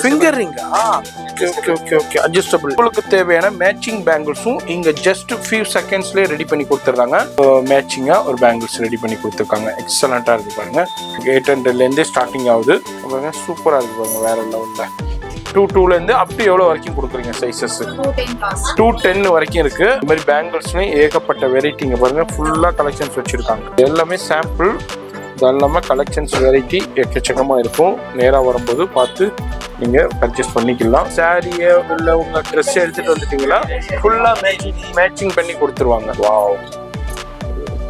Finger ரிங்கா? Okay adjustable. உங்களுக்கு தேவையான matching பேங்கிள்ஸும் இங்க ஜஸ்ட் ஃபியூ செகண்ட்ஸ்லயே ரெடி பண்ணி கொடுத்துறாங்க. மேட்சிங்கா ஒரு பேங்கிள்ஸ் ரெடி பண்ணி கொடுத்துருக்காங்க. எக்ஸலண்டா இருக்கு பாருங்க. 800ல இருந்தே ஸ்டார்டிங் ஆகுது பாருங்க. சூப்பரா இருக்கு பாருங்க. வேற லெவல்ல 22ல இருந்து அப் டு எவ்வளவு வரைக்கும் கொடுக்குறீங்க சைஸஸ்? 210 வரைக்கும் இருக்கு. இந்த மாதிரி பேங்கிள்ஸ்லயும் ஏகப்பட்ட வெரைட்டிங்க பாருங்க. ஃபுல்லா கலெக்ஷன்ஸ் வச்சிருக்காங்க. எல்லாமே சாம்பிள், இதெல்லாமே கலெக்ஷன்ஸ் வெரைட்டி எக்கச்சக்கமா இருக்கும். நேரா வரும்போது பார்த்து நீங்க பர்ச்சேஸ் பண்ணிக்கலாம். சாரியை உள்ள உங்க ட்ரெஸ் எடுத்துட்டு வந்துட்டீங்களா ஃபுல்லா மேட்சிங் பண்ணி கொடுத்துருவாங்க. வாவ்,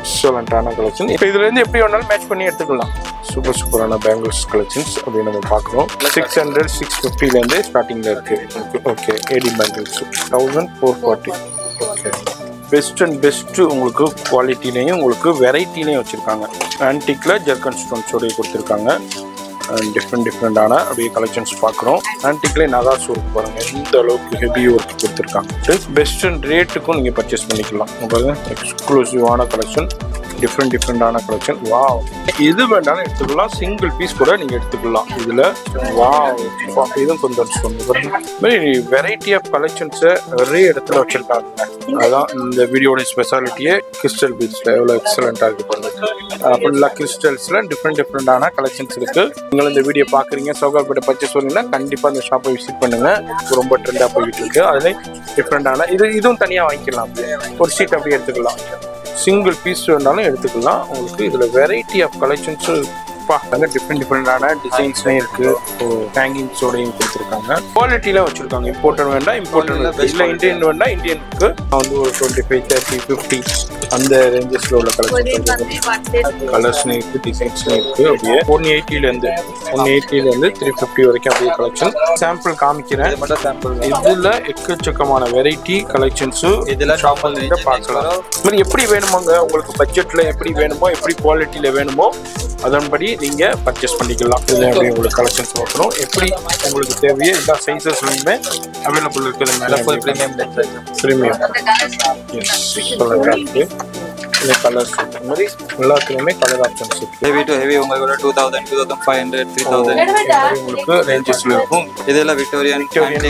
எக்ஸலண்டான கலெக்ஷன். இப்போ இதுல இருந்து எப்படி வேணாலும் மேட்ச் பண்ணி எடுத்துக்கலாம். சூப்பரான பேங்கிள்ஸ் கலெக்ஷன்ஸ் அப்படின்னு நம்ம பார்க்குறோம். 600 650ல இருந்து ஸ்டார்டிங்ல இருக்கு. Okay, AD bangles 1440. Okay, best and best உங்களுக்கு குவாலிட்டிலையும் உங்களுக்கு வெரைட்டிலையும் வச்சிருக்காங்க. ஆன்டிக்ல ஜெர்கன் ஸ்டோன்ஸோடய கொடுத்துருக்காங்க. டிஃப்ரெண்டான அப்படியே கலெக்ஷன்ஸ் பார்க்குறோம். ஆன்டிக்ல நகாஸ் ஒர்க் பாருங்க, இந்த அளவுக்கு ஹெவி ஒர்க் கொடுத்துருக்காங்க. பெஸ்ட் அண்ட் ரேட்டுக்கும் நீங்கள் பர்ச்சேஸ் பண்ணிக்கலாம். பாருங்க, எக்ஸ்க்ளூசிவான கலெக்ஷன், டிஃப்ரெண்டான கலெக்ஷன். வாவ், எது வேண்டாலும் எடுத்துக்கலாம். சிங்கிள் பீஸ் கூட நீங்கள் எடுத்துக்கலாம். இதில் வாவ், இதுவும் கொஞ்சம் சொல்லுங்க. வெரைட்டி ஆஃப் கலெக்ஷன்ஸை நிறைய இடத்துல வச்சிருக்காங்க. அதுதான் இந்த வீடியோட ஸ்பெஷாலிட்டியே. கிறிஸ்டல் பீட்ஸில் எவ்வளோ எக்ஸலண்ட்டாக இருக்குது பாருங்க. ஃபுல்லாக கிறிஸ்டல்ஸில் டிஃப்ரெண்டான கலெக்ஷன்ஸ் இருக்குது. நீங்கள் இந்த வீடியோ பார்க்குறீங்க, சவுகார்பேட்டை பர்ச்சேஸ் பண்ணீங்கன்னா கண்டிப்பாக இந்த ஷாப்பை விசிட் பண்ணுங்கள். ரொம்ப ட்ரெண்டாக போயிட்டு இருக்கு. அதில் டிஃப்ரெண்டான இதுவும் தனியாக வாங்கிக்கலாம். ஒரு சீட் அப்படியே எடுத்துக்கலாம். சிங்கிள் பீஸ் வேணாலும் எடுத்துக்கலாம். உங்களுக்கு இதில் வெரைட்டி ஆஃப் கலெக்ஷன்ஸு டிஃப்ரெண்டான டிசைன்ஸ்லையும் இருக்கு. ஹேங்கிங்ஸோடையும் கொடுத்துருக்காங்க. குவாலிட்டியில வச்சிருக்காங்க. இம்போர்ட்டட் வேண்டாம், இம்போர்ட்டட் இல்லை, இந்தியன் வேண்டாம், இந்தியனுக்கு வந்து ஒரு 25 30 50 அந்த ரேஞ்சஸ்ல உள்ள கலர்ஸ்லையும் இருக்கு, டிசைன்ஸ்லையும் இருக்கு. அப்படியே 180ல இருந்து 350 வரைக்கும் அப்படியே கலெக்ஷன். சாம்பிள் காமிக்கிறேன். இதுல எக்கச்சக்கமான வெரைட்டி கலெக்ஷன்ஸ் இதெல்லாம் ஷாப்ல பார்க்கலாம். எப்படி வேணுமோங்க உங்களுக்கு பட்ஜெட்ல எப்படி வேணுமோ, எப்படி குவாலிட்டியில வேணுமோ அதன்படி நீங்க பர்ச்சேஸ் பண்ணிக்கலாம். இதுல அப்படியே உங்களுக்கு கலெக்ஷன்ஸ் பார்க்கணும். எப்படி உங்களுக்கு தேவையோ எல்லா சைஸஸ்லையுமே அவைலபிள் இருக்குது. ப்ரீமியம் இருக்கு. இந்த கலர்ஸ் இந்த மாதிரி எல்லாத்துலயுமே கலர் ஆப்ஷன்ஸ் இருக்கு. ஹெவி டு ஹெவி உங்களுக்கு 2000 2500 3000 உங்களுக்கு ரேஞ்சஸ்ல இருக்கும். இதெல்லாம் Victorian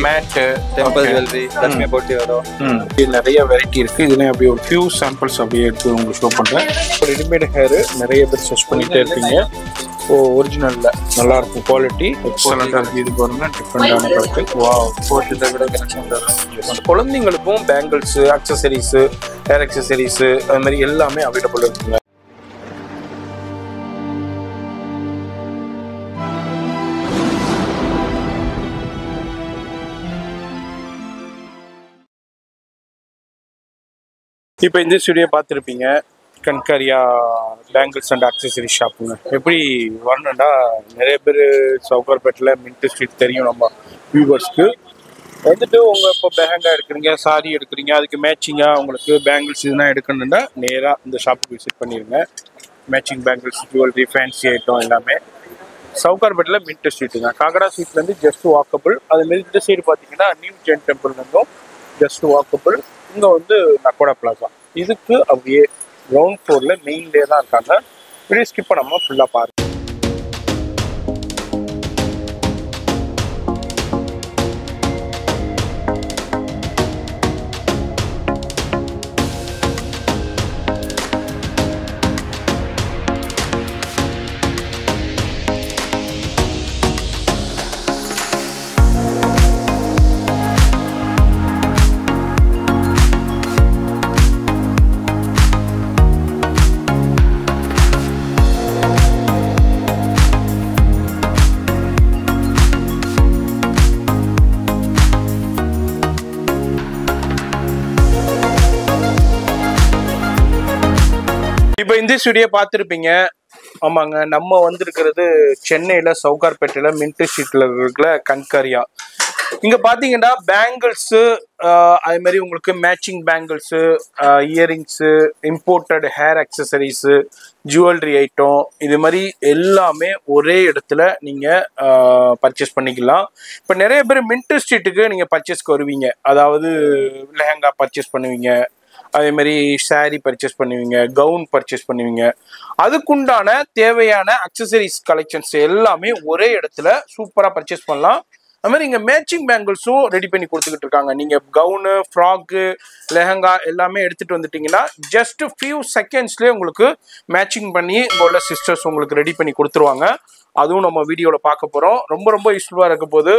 mat, temple jewellery, Lakshmi போட்டி வரும். நிறைய வெரைட்டி இருக்கு. இதுல அப்படியே ஒரு ஃபியூ சாம்பிள்ஸ் அப்படியே எடுத்து உங்களுக்கு ஷோ பண்றேன். ரெடிமேட் ஹேர் நிறைய பேர் சர்ச் பண்ணிட்டே இருக்கீங்க. ஒரிஜினல்ல நல்லா இருக்கும். குவாலிட்டி எக்ஸலண்டா இருக்கு. இது பாருங்க, டிஃப்ரெண்டான கலெக்ஷன். வாவ், போர்ட்ல விட கலெக்ஷன். குழந்தைங்களுக்கும் பேங்கிள்ஸ், அக்சசரிஸ், ஹேர் அக்சசரிஸ் அது மாதிரி எல்லாமே அவைலபிள் இருக்குங்க. இப்போ இந்த ஸ்டுடியோ பார்த்துருப்பீங்க. கண்காரியா பேங்கிள்ஸ் அண்ட் அக்சசரி ஷாப்புங்க. எப்படி வரணும்டா, நிறைய பேர் சவுகார்பேட்டில் மின்ட் ஸ்ட்ரீட் தெரியும் நம்ம வியூவர்ஸ்க்கு. வந்துட்டு உங்கள் இப்போ பெஹங்கா எடுக்கிறீங்க, சாரி எடுக்கிறீங்க, அதுக்கு மேட்சிங்காக உங்களுக்கு பேங்கிள்ஸ் இதெல்லாம் எடுக்கணுன்னா நேராக இந்த ஷாப்புக்கு விசிட் பண்ணிடுங்க. Matching bangles, jewellery, fancy item எல்லாமே சவுகார்பேட்டில் மின்ட் ஸ்ட்ரீட்டுங்க. காக்கடா ஸ்ட்ரீட்லேருந்து ஜஸ்ட் வாக்கபிள். அதுமாரி இந்த சைடு பார்த்தீங்கன்னா நியூ ஜெயின் டெம்பிள்லேருந்தும் ஜஸ்ட் வாக்கபிள். இங்கே வந்து நக்கோடா பிளாசா. இதுக்கு அப்படியே கிரவுண்ட் ஃப்ளோர்ல மெயின்லேயே தான் இருக்காங்க. வீடியோ ஸ்கிப் பண்ணாம ஃபுல்லா பாருங்க. இப்போ இந்த ஸ்டுடியோ பார்த்துருப்பீங்க. ஆமாங்க, நம்ம வந்திருக்கிறது சென்னையில் சவுகார்பேட்டையில் மின்ட் ஸ்ட்ரீட்டில் இருக்கிற கண்காரியா. இங்கே பார்த்தீங்கன்னா பேங்கிள்ஸு, அது மாதிரி உங்களுக்கு matching bangles, earrings, imported hair accessories, jewellery item, இது மாதிரி எல்லாமே ஒரே இடத்துல நீங்கள் பர்ச்சேஸ் பண்ணிக்கலாம். இப்போ நிறைய பேர் மின்ட் ஸ்ட்ரீட்டுக்கு நீங்கள் பர்ச்சேஸ்க்கு வருவீங்க. அதாவது லெஹங்கா பர்ச்சேஸ் பண்ணுவீங்க, அதே மாதிரி சாரீ பர்ச்சேஸ் பண்ணுவீங்க, கவுன் பர்ச்சேஸ் பண்ணுவீங்க. அதுக்குண்டான தேவையான அக்சசரிஸ் கலெக்ஷன்ஸ் எல்லாமே ஒரே இடத்துல சூப்பராக பர்ச்சேஸ் பண்ணலாம். அது மாதிரி இங்கே மேட்சிங் பேங்கிள்ஸும் ரெடி பண்ணி கொடுத்துக்கிட்டு இருக்காங்க. நீங்கள் கவுனு, ஃப்ராக்கு, லெஹங்கா எல்லாமே எடுத்துகிட்டு வந்துட்டீங்கன்னா ஜஸ்ட் ஃபியூ செகண்ட்ஸ்லேயே உங்களுக்கு மேட்சிங் பண்ணி இங்கே உள்ள சிஸ்டர்ஸ் உங்களுக்கு ரெடி பண்ணி கொடுத்துருவாங்க. அதுவும் நம்ம வீடியோவில் பார்க்க போகிறோம். ரொம்ப ரொம்ப யூஸ்ஃபுல்லாக இருக்க போது.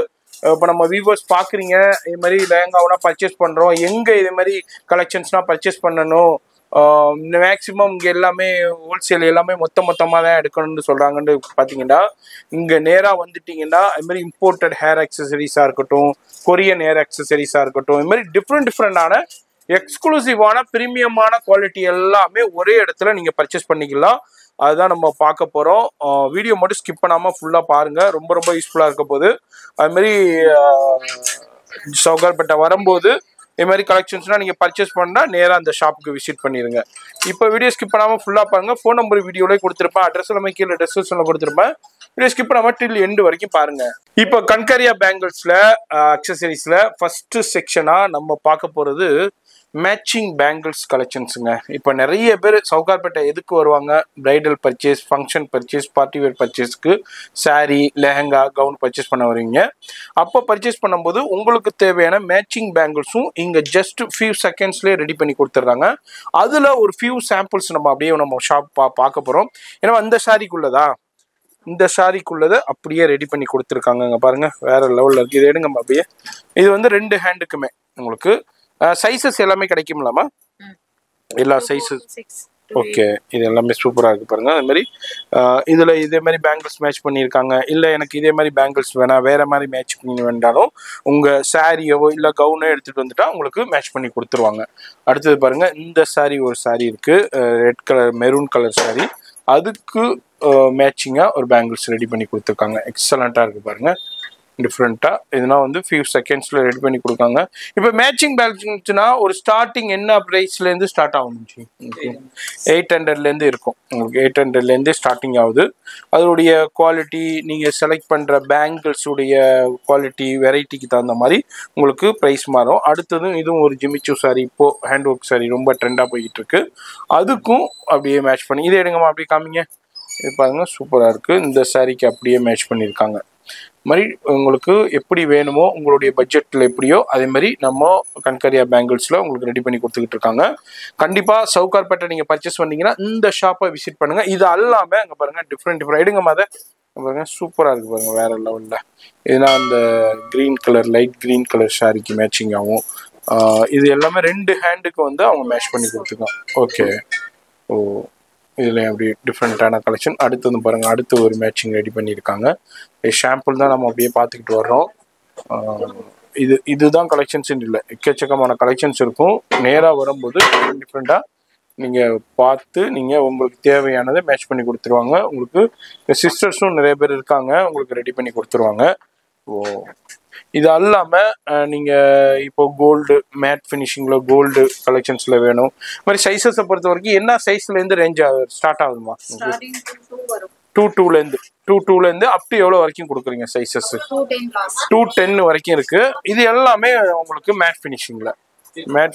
இப்போ நம்ம வியூவர்ஸ் பார்க்குறீங்க, இது மாதிரி லெஹங்காவனா பர்ச்சேஸ் பண்ணுறோம், எங்கே இது மாதிரி கலெக்ஷன்ஸ்னால் பர்ச்சேஸ் பண்ணணும், மேக்ஸிமம் இங்கே எல்லாமே ஹோல்சேல் எல்லாமே மொத்தமாக தான் எடுக்கணும்னு சொல்கிறாங்கன்னு பார்த்தீங்கன்னா, இங்கே நேராக வந்துட்டிங்கன்னா அதுமாதிரி இம்போர்ட்டட் ஹேர் அக்சசரிஸாக இருக்கட்டும், கொரியன் ஹேர் அக்சசரிஸாக இருக்கட்டும், இது மாதிரி டிஃப்ரெண்டான எக்ஸ்க்ளூசிவான ப்ரீமியமான குவாலிட்டி எல்லாமே ஒரே இடத்துல நீங்கள் பர்ச்சேஸ் பண்ணிக்கலாம். அதுதான் நம்ம பார்க்க போகிறோம். வீடியோ மட்டும் ஸ்கிப் பண்ணாமல் ஃபுல்லாக பாருங்கள். ரொம்ப ரொம்ப யூஸ்ஃபுல்லாக இருக்க போது. அதுமாரி சவுகார்பேட்டை வரும்போது இது மாதிரி கலெக்ஷன்ஸ்லாம் நீங்கள் பர்ச்சேஸ் பண்ணால் நேராக அந்த ஷாப்புக்கு விசிட் பண்ணிடுங்க. இப்போ வீடியோ ஸ்கிப் பண்ணாமல் ஃபுல்லாக பாருங்கள். ஃபோன் நம்பர் வீடியோலேயே கொடுத்துருப்பேன், அட்ரஸ் எல்லாமே கீழே டிஸ்கிரிப்ஷனில் கொடுத்துருப்பேன். வீடியோ ஸ்கிப் பண்ணாமல் டில் எண்டு வரைக்கும் பாருங்கள். இப்போ கன்கரியா பேங்கிள்ஸில் அக்சசரிஸில் ஃபஸ்ட்டு செக்ஷனாக நம்ம பார்க்க போகிறது மேட்சிங் பேங்கிள்ஸ் கலெக்ஷன்ஸுங்க. இப்போ நிறைய பேர் சவுகார்பேட்டை எதுக்கு வருவாங்க? Bridal purchase, function purchase, party wear பர்ச்சேஸ்க்கு, சாரீ, லெஹங்கா, கவுன் பர்ச்சேஸ் பண்ண வருவீங்க. அப்போ பர்ச்சேஸ் பண்ணும்போது உங்களுக்கு தேவையான மேட்சிங் பேங்கிள்ஸும் இங்கே ஜஸ்ட் ஃபியூ செகண்ட்ஸ்லேயே ரெடி பண்ணி கொடுத்துட்றாங்க. அதில் ஒரு ஃபியூ சாம்பிள்ஸ் நம்ம அப்படியே நம்ம ஷாப் பார்க்க போகிறோம். ஏன்னா அந்த சாரிக்குள்ளதா, இந்த சாரிக்குள்ளதை அப்படியே ரெடி பண்ணி கொடுத்துருக்காங்க. இங்கே பாருங்கள், வேறு லெவலில் இருக்குது. இது எடுங்க அப்படியே. இது வந்து 2 ஹேண்டுக்குமே உங்களுக்கு சைஸஸ் எல்லாமே கிடைக்கும்லாமா? எல்லா சைஸஸ். ஓகே, இது எல்லாமே சூப்பராக இருக்குது பாருங்கள். அது மாதிரி இதில் இதே மாதிரி பேங்கிள்ஸ் மேட்ச் பண்ணியிருக்காங்க. இல்லை எனக்கு இதே மாதிரி பேங்கிள்ஸ் வேணாம், வேறு மாதிரி மேட்ச் பண்ணி வேண்டாலும் உங்கள் சாரியவோ இல்லை கவுனோ எடுத்துகிட்டு வந்துட்டா உங்களுக்கு மேட்ச் பண்ணி கொடுத்துருவாங்க. அடுத்தது பாருங்கள், இந்த சாரீ ஒரு சாரீ இருக்குது, red colour maroon colour sari. அதுக்கு மேட்சிங்காக ஒரு பேங்கிள்ஸ் ரெடி பண்ணி கொடுத்துருக்காங்க. எக்ஸலண்ட்டாக இருக்குது பாருங்கள், டிஃப்ரெண்ட்டாக. இதெல்லாம் வந்து ஃபியூ செகண்ட்ஸில் ரெடி பண்ணி கொடுக்காங்க. இப்போ மேட்சிங் பேங்கிள்ஸ்னா ஒரு ஸ்டார்டிங் என்ன ப்ரைஸ்லேருந்து ஸ்டார்ட் ஆகும்? 800லேருந்து இருக்கும். உங்களுக்கு 800லேருந்து ஸ்டார்டிங் ஆகுது. அதோடைய குவாலிட்டி, நீங்கள் செலக்ட் பண்ணுற பேங்கிள்ஸுடைய குவாலிட்டி, வெரைட்டிக்கு தகுந்த மாதிரி உங்களுக்கு ப்ரைஸ் மாறும். அடுத்ததும் இதுவும் ஒரு ஜிமிச்சூ சாரி, இப்போது ஹேண்ட் ஒர்க் சாரி ரொம்ப ட்ரெண்டாக போய்கிட்டு இருக்கு. அதுக்கும் அப்படியே மேட்ச் பண்ணி இதை எடுங்கம்மா, அப்படியே காமிங்க. இது பாருங்கள், சூப்பராக இருக்குது. இந்த சாரிக்கு அப்படியே மேட்ச் பண்ணியிருக்காங்க. மாதிரி உங்களுக்கு எப்படி வேணுமோ, உங்களுடைய பட்ஜெட்டில் எப்படியோ அதே மாதிரி நம்ம கன்கரியா பேங்கிள்ஸில் உங்களுக்கு ரெடி பண்ணி கொடுத்துக்கிட்டு இருக்காங்க. கண்டிப்பாக சவுகார்பேட்டை நீங்கள் பர்ச்சேஸ் பண்ணிங்கன்னா இந்த ஷாப்பை விசிட் பண்ணுங்கள். இது எல்லாமே அங்கே பாருங்கள், டிஃப்ரெண்ட் எடுங்க மாதிரி பாருங்கள், சூப்பராக இருக்குது பாருங்கள், வேறு லெவலில். இதெல்லாம் அந்த green colour, light green colour ஷாரிக்கு மேட்சிங் ஆகும். இது எல்லாமே 2 ஹேண்டுக்கு வந்து அவங்க மேட்ச் பண்ணி கொடுத்துருக்காங்க. ஓகே, ஓ இதில் அப்படி டிஃப்ரெண்ட்டான கலெக்ஷன். அடுத்து வந்து பாருங்கள், அடுத்து ஒரு மேட்சிங் ரெடி பண்ணியிருக்காங்க. ஷாம்பிள் தான் நம்ம அப்படியே பார்த்துக்கிட்டு வர்றோம். இதுதான் கலெக்ஷன்ஸ்ன்னு இல்லை, எக்கச்சக்கமான கலெக்ஷன்ஸ் இருக்கும். நேராக வரும்போது டிஃப்ரெண்ட்டாக நீங்கள் பார்த்து நீங்கள் உங்களுக்கு தேவையானதை மேட்ச் பண்ணி கொடுத்துருவாங்க. உங்களுக்கு சிஸ்டர்ஸும் நிறைய பேர் இருக்காங்க, உங்களுக்கு ரெடி பண்ணி கொடுத்துருவாங்க. ஓ, இது அல்லாமல் நீங்கள் இப்போ கோல்டு மேட் ஃபினிஷிங்கில் கோல்டு கலெக்ஷன்ஸில் வேணும். இது மாதிரி சைஸஸை பொறுத்த வரைக்கும் என்ன சைஸ்லேருந்து ரேஞ்ச் ஸ்டார்ட் ஆகுதுமா? 2.2லேருந்து அப் டு எவ்வளோ வரைக்கும் கொடுக்குறீங்க சைஸஸ்? 210 வரைக்கும் இருக்குது. இது எல்லாமே உங்களுக்கு மேட்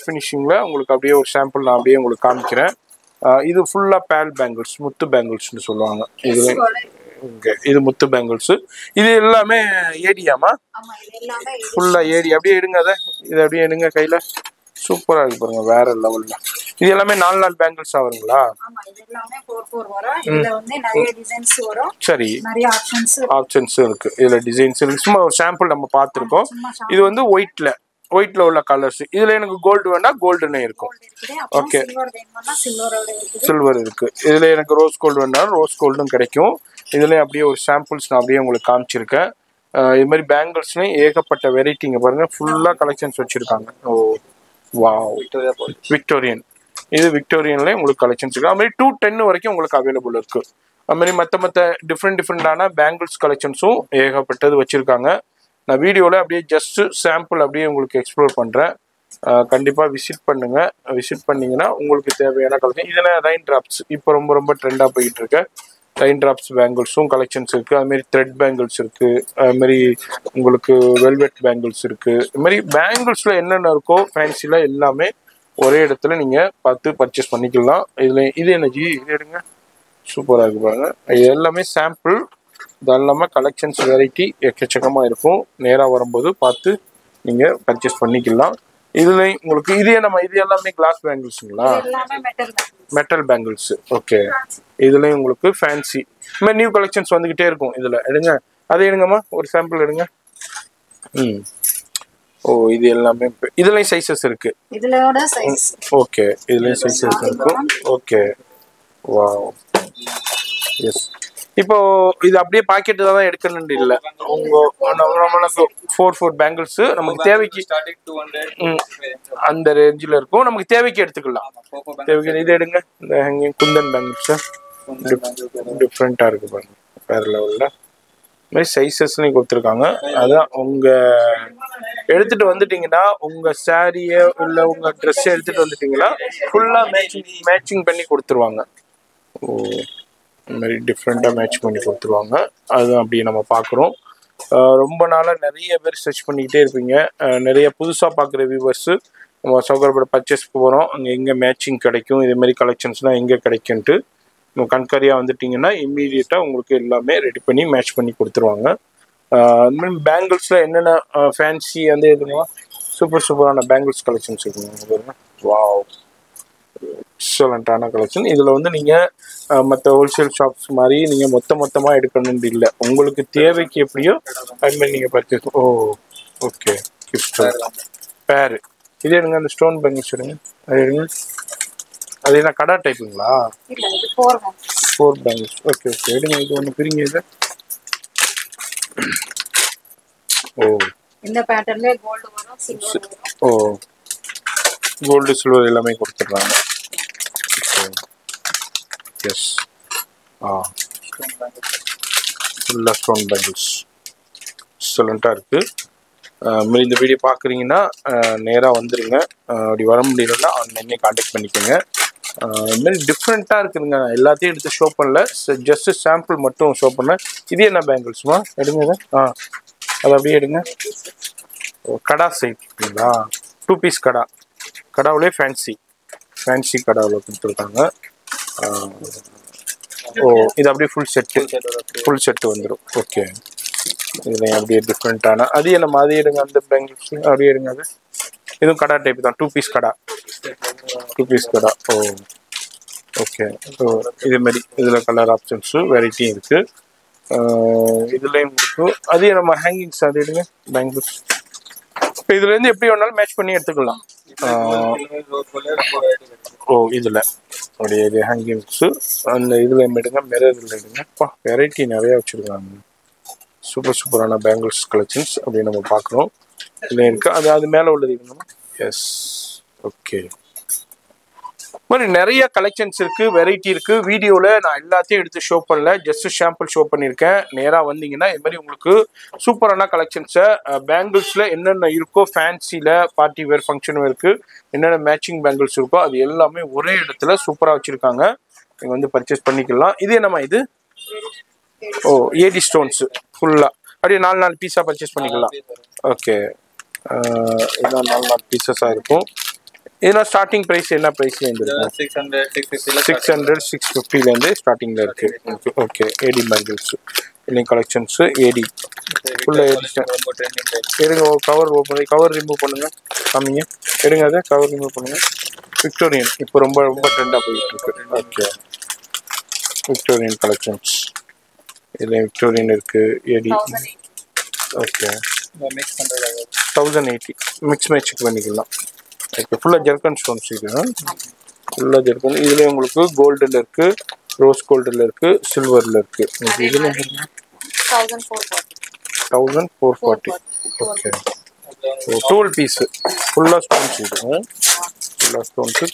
ஃபினிஷிங்கில் உங்களுக்கு அப்படியே ஒரு சாம்பிள் நான் அப்படியே உங்களுக்கு காமிக்கிறேன். இது ஃபுல்லாக பேல் பேங்கிள்ஸ், முத்து பேங்கிள்ஸ்னு சொல்லுவாங்க. இது முத்து பேங்கிள்ஸு. இது எல்லாமே ஏடியாமா? ஃபுல்லாக ஏடி. அப்படியே எடுங்க, அதை இதை அப்படியே எடுங்க கையில். சூப்பராக இருக்கு பாருங்க, வேற லெவலில். இது எல்லாமே 4 பேங்கிள்ஸ் ஆகுங்களா? சரி, ஆப்ஷன்ஸ் இருக்கு, இதில் டிசைன்ஸ் இருக்கு. சும்மா ஒரு சாம்பிள் நம்ம பார்த்துருக்கோம். இது வந்து ஒயிட்ல உள்ள கலர்ஸ். இதுல எனக்கு கோல்டு வேணா கோல்டுன்னு இருக்கும். ஓகே, சில்வர் இருக்கு. இதுல எனக்கு ரோஸ் கோல்டு வேணா ரோஸ் கோல்டும் கிடைக்கும். இதுல அப்படியே ஒரு சாம்பிள்ஸ் நான் அப்படியே உங்களுக்கு காமிச்சிருக்கேன். இது மாதிரி பேங்கிள்ஸ்லயும் ஏகப்பட்ட வெரைட்டிங்க பாருங்க, ஃபுல்லா கலெக்ஷன்ஸ் வச்சிருக்காங்க. ஓ வாவ், விக்டோரியன். இது விக்டோரியன்ல உங்களுக்கு கலெக்ஷன்ஸ் இருக்கு. அது மாதிரி 210 வரைக்கும் உங்களுக்கு அவைலபிள் இருக்கு. அது மாதிரி மற்ற டிஃப்ரெண்டான பேங்கிள்ஸ் கலெக்ஷன்ஸும் ஏகப்பட்டது வச்சிருக்காங்க. நான் வீடியோவில் அப்படியே ஜஸ்ட் சாம்பிள் அப்படியே உங்களுக்கு எக்ஸ்ப்ளோர் பண்ணுறேன். கண்டிப்பாக விசிட் பண்ணுங்கள். விசிட் பண்ணிங்கன்னா உங்களுக்கு தேவையான கலெக்ஷன். இதெல்லாம் ரெயின் ட்ராப்ஸ் இப்போ ரொம்ப ட்ரெண்டாக போயிட்டு இருக்கு. ரெயின் ட்ராப்ஸ் பேங்கிள்ஸும் கலெக்ஷன்ஸ் இருக்குது. அதுமாரி த்ரெட் பேங்கிள்ஸ் இருக்குது. அதுமாரி உங்களுக்கு வெல்வெட் பேங்கிள்ஸ் இருக்குது. இதுமாதிரி பேங்கிள்ஸில் என்னென்ன இருக்கோ ஃபேன்சியில் எல்லாமே ஒரே இடத்துல நீங்கள் பார்த்து பர்ச்சேஸ் பண்ணிக்கலாம். இது எனர்ஜி இது எடுங்க, சூப்பராக இருக்கு பாருங்கள். இது எல்லாமே சாம்பிள். இது இல்லாமல் கலெக்ஷன்ஸ் வெரைட்டி எக்கச்சக்கமாக இருக்கும். நேராக வரும்போது பார்த்து நீங்கள் பர்ச்சேஸ் பண்ணிக்கலாம். இதுல உங்களுக்கு இது எல்லாமே கிளாஸ் பேங்கிள்ஸுங்களா? Metal bangles. ஓகே. இதுலயும் உங்களுக்கு ஃபேன்சி இந்த மாதிரி நியூ கலெக்ஷன்ஸ் வந்துகிட்டே இருக்கும். இதுல எடுங்க, அதை எடுங்கம்மா, ஒரு சாம்பிள் எடுங்க. ஓ, இது எல்லாமே இதுலயும் சைஸஸ் இருக்கு. ஓகே, இதுலயும் சைஸஸ் இருக்கும். Okay, wow, yes. இப்போ இது அப்படியே பாக்கெட் தான் எடுக்கணும்னு இல்லை. உங்க நம்மளுக்கு 4 பேங்கிள்ஸ் நமக்கு தேவைக்கு அந்த ரேஞ்சில் இருக்கும். நமக்கு தேவைக்கு எடுத்துக்கலாம். தேவைக்கு இது எடுங்க. இந்த குந்தன் பேங்கிள்ஸ் டிஃப்ரெண்டா இருக்கு பாருங்க, வேற லெவல்ல. மாதிரி சைஸஸ்லையும் கொடுத்துருக்காங்க. அதான் உங்க எடுத்துட்டு வந்துட்டீங்கன்னா, உங்க சாரியை இல்லை உங்க ட்ரெஸ் எடுத்துட்டு வந்துட்டீங்கன்னா ஃபுல்லா மேட்சிங் பண்ணி கொடுத்துருவாங்க. ஓ, இந்த மாதிரி டிஃப்ரெண்ட்டாக மேட்ச் பண்ணி கொடுத்துருவாங்க. அதுதான் அப்படி நம்ம பார்க்குறோம். ரொம்ப நாளாக நிறைய பேர் சர்ச் பண்ணிக்கிட்டே இருப்பீங்க. நிறைய புதுசாக பார்க்குற வியூவர்ஸு நம்ம சௌகரப்பட பர்ச்சேஸ் போகிறோம், அங்கே எங்கே மேட்சிங் கிடைக்கும், இதேமாரி கலெக்ஷன்ஸ்லாம் எங்கே கிடைக்குன்ட்டு நம்ம கண்காரியாக வந்துட்டிங்கன்னா இம்மீடியட்டாக உங்களுக்கு எல்லாமே ரெடி பண்ணி மேட்ச் பண்ணி கொடுத்துருவாங்க. அதுமாதிரி பேங்கிள்ஸில் என்னென்ன ஃபேன்சி அந்த இதுலாம் சூப்பரான பேங்கிள்ஸ் கலெக்ஷன்ஸ் இருக்குங்க. வாவ், எக்ஸலண்ட்டான கலெக்ஷன். இதில் வந்து நீங்கள் மற்ற ஹோல்சேல் ஷாப்ஸ் மாதிரி நீங்கள் மொத்தமாக எடுக்கணும்னு இல்லை. உங்களுக்கு தேவைக்கு எப்படியோ அதுமாதிரி நீங்கள் பர்ச்சேஸ். ஓ, ஓகே. கிஃப்ட் பேரு இது எடுங்க. அந்த ஸ்டோன் பேங்கிள்ஸ் எடுங்க, அது எடுங்க. அது என்ன கடா டைப்புங்களா? 4 பேங்கிள்ஸ். ஓகே ஓகே, எடுங்க. இது ஒன்று பிரிங்க. இது ஓ, இந்த பேட்டர்ன்ல கோல்டு வரும், சில்வர் வரும். ஓ, கோல்டு சில்வர் எல்லாமே கொடுத்துட்றாங்க. எஸ். ஃபுல்லாக ஸ்டோன் பேங்கிள்ஸ் எக்ஸலண்ட்டாக இருக்குது. இந்த வீடியோ பார்க்குறீங்கன்னா நேராக வந்துடுங்க. அப்படி வர முடியலன்னா ஆன்லைன்லேயே கான்டாக்ட் பண்ணிக்கோங்க. இதுமாரி டிஃப்ரெண்ட்டாக இருக்குதுங்க. எல்லாத்தையும் எடுத்து ஷோ பண்ணல, ஜஸ்ட்டு சாம்பிள் மட்டும் ஷோ பண்ணேன். இது என்ன பேங்கிள்ஸ்மா? எடுங்க இதை. அது அப்படியே எடுங்க. கடா சைட்டுங்களா? 2 பீஸ் கடா. கடாவிலே ஃபேன்சி கடாவில் கொடுத்துருக்காங்க. ஓ, இது அப்படியே ஃபுல் செட்டு வந்துடும். ஓகே, இதில் அப்படியே டிஃப்ரெண்ட்டான அது என்ன அது எடுங்க. அந்த பேங்கிள்ஸ் அப்படியே எடுங்க. அது இதுவும் கடா டைப் தான். 2 பீஸ் கடா. ஓ, ஓகே. ஸோ இதுமாரி இதில் கலர் ஆப்ஷன்ஸு வெரைட்டியும் இருக்குது. இதுலேயும் உங்களுக்கு அதே நம்ம ஹேங்கிங்ஸ் அது எடுங்க பேங்கிள்ஸ். இப்போ இதுலேருந்து எப்படி வேணாலும் மேட்ச் பண்ணி எடுத்துக்கலாம். ஓ, இதில் அப்படியே இது ஹேங்கிங்ஸு அந்த இதில் எடுங்க. மிரரில் எடுங்க. வெரைட்டி நிறையா வச்சுருக்காங்க. சூப்பரான பேங்கிள்ஸ் கலெக்ஷன்ஸ் அப்படி நம்ம பார்க்குறோம். இதில் இருக்குது. அது மேலே உள்ளது இருக்கணும். Yes, okay. மாதிரி நிறைய கலெக்ஷன்ஸ் இருக்குது, வெரைட்டி இருக்குது. வீடியோவில் நான் எல்லாத்தையும் எடுத்து ஷோ பண்ணல, ஜஸ்ட் சாம்பிள் ஷோ பண்ணியிருக்கேன். நேராக வந்தீங்கன்னா இது மாதிரி உங்களுக்கு சூப்பரான கலெக்ஷன்ஸை பேங்கிள்ஸில் என்னென்ன இருக்கோ, ஃபேன்சியில் பார்ட்டி வேர் ஃபங்க்ஷன் வேருக்கு என்னென்ன மேட்சிங் பேங்கிள்ஸ் இருக்கோ அது எல்லாமே ஒரே இடத்துல சூப்பராக வச்சுருக்காங்க. நீங்கள் வந்து பர்ச்சேஸ் பண்ணிக்கலாம். இது என்னம்மா இது? ஓ, ஏடி ஸ்டோன்ஸு ஃபுல்லாக அப்படியே 4 பீஸாக பர்ச்சேஸ் பண்ணிக்கலாம். ஓகே, இதான் 4 பீசஸாக இருக்கும். இதெல்லாம் ஸ்டார்டிங் ப்ரைஸ் என்ன ப்ரைஸ்ல இருந்து? 600 650லேருந்து ஸ்டார்டிங்கில் இருக்குது. ஓகே, ஏடி பேங்கிள்ஸ் இல்லைங்க கலெக்ஷன்ஸு. ஏடி ஃபுல்லாக ஏடி எடுங்க. கவர் ஓப்பன் கவர் ரிமூவ் பண்ணுங்கள், காமிங்க. எடுங்க, அதை கவர் ரிமூவ் பண்ணுங்கள். விக்டோரியன் இப்போ ரொம்ப ட்ரெண்டாக போயிட்டு இருக்கு. Okay, Victorian collections. இதில் விக்டோரியன் இருக்குது. ஏடி. ஓகே, 1080 மிக்ஸ் மேட்சுக்கு பண்ணிக்கலாம். ஓகே, ஃபுல்லாக ஜெர்கன் ஸ்டோன்ஸ். இது ஃபுல்லாக ஜெர்கன். இதுலேயே உங்களுக்கு கோல்டில் இருக்குது, ரோஸ் கோல்டில் இருக்குது, சில்வரில் இருக்குது. உங்களுக்கு இதில் 1440. ஓகே, 12 பீஸு ஃபுல்லாக ஸ்டோன்ஸ். இது ஃபுல்லாக ஸ்டோன்ஸு.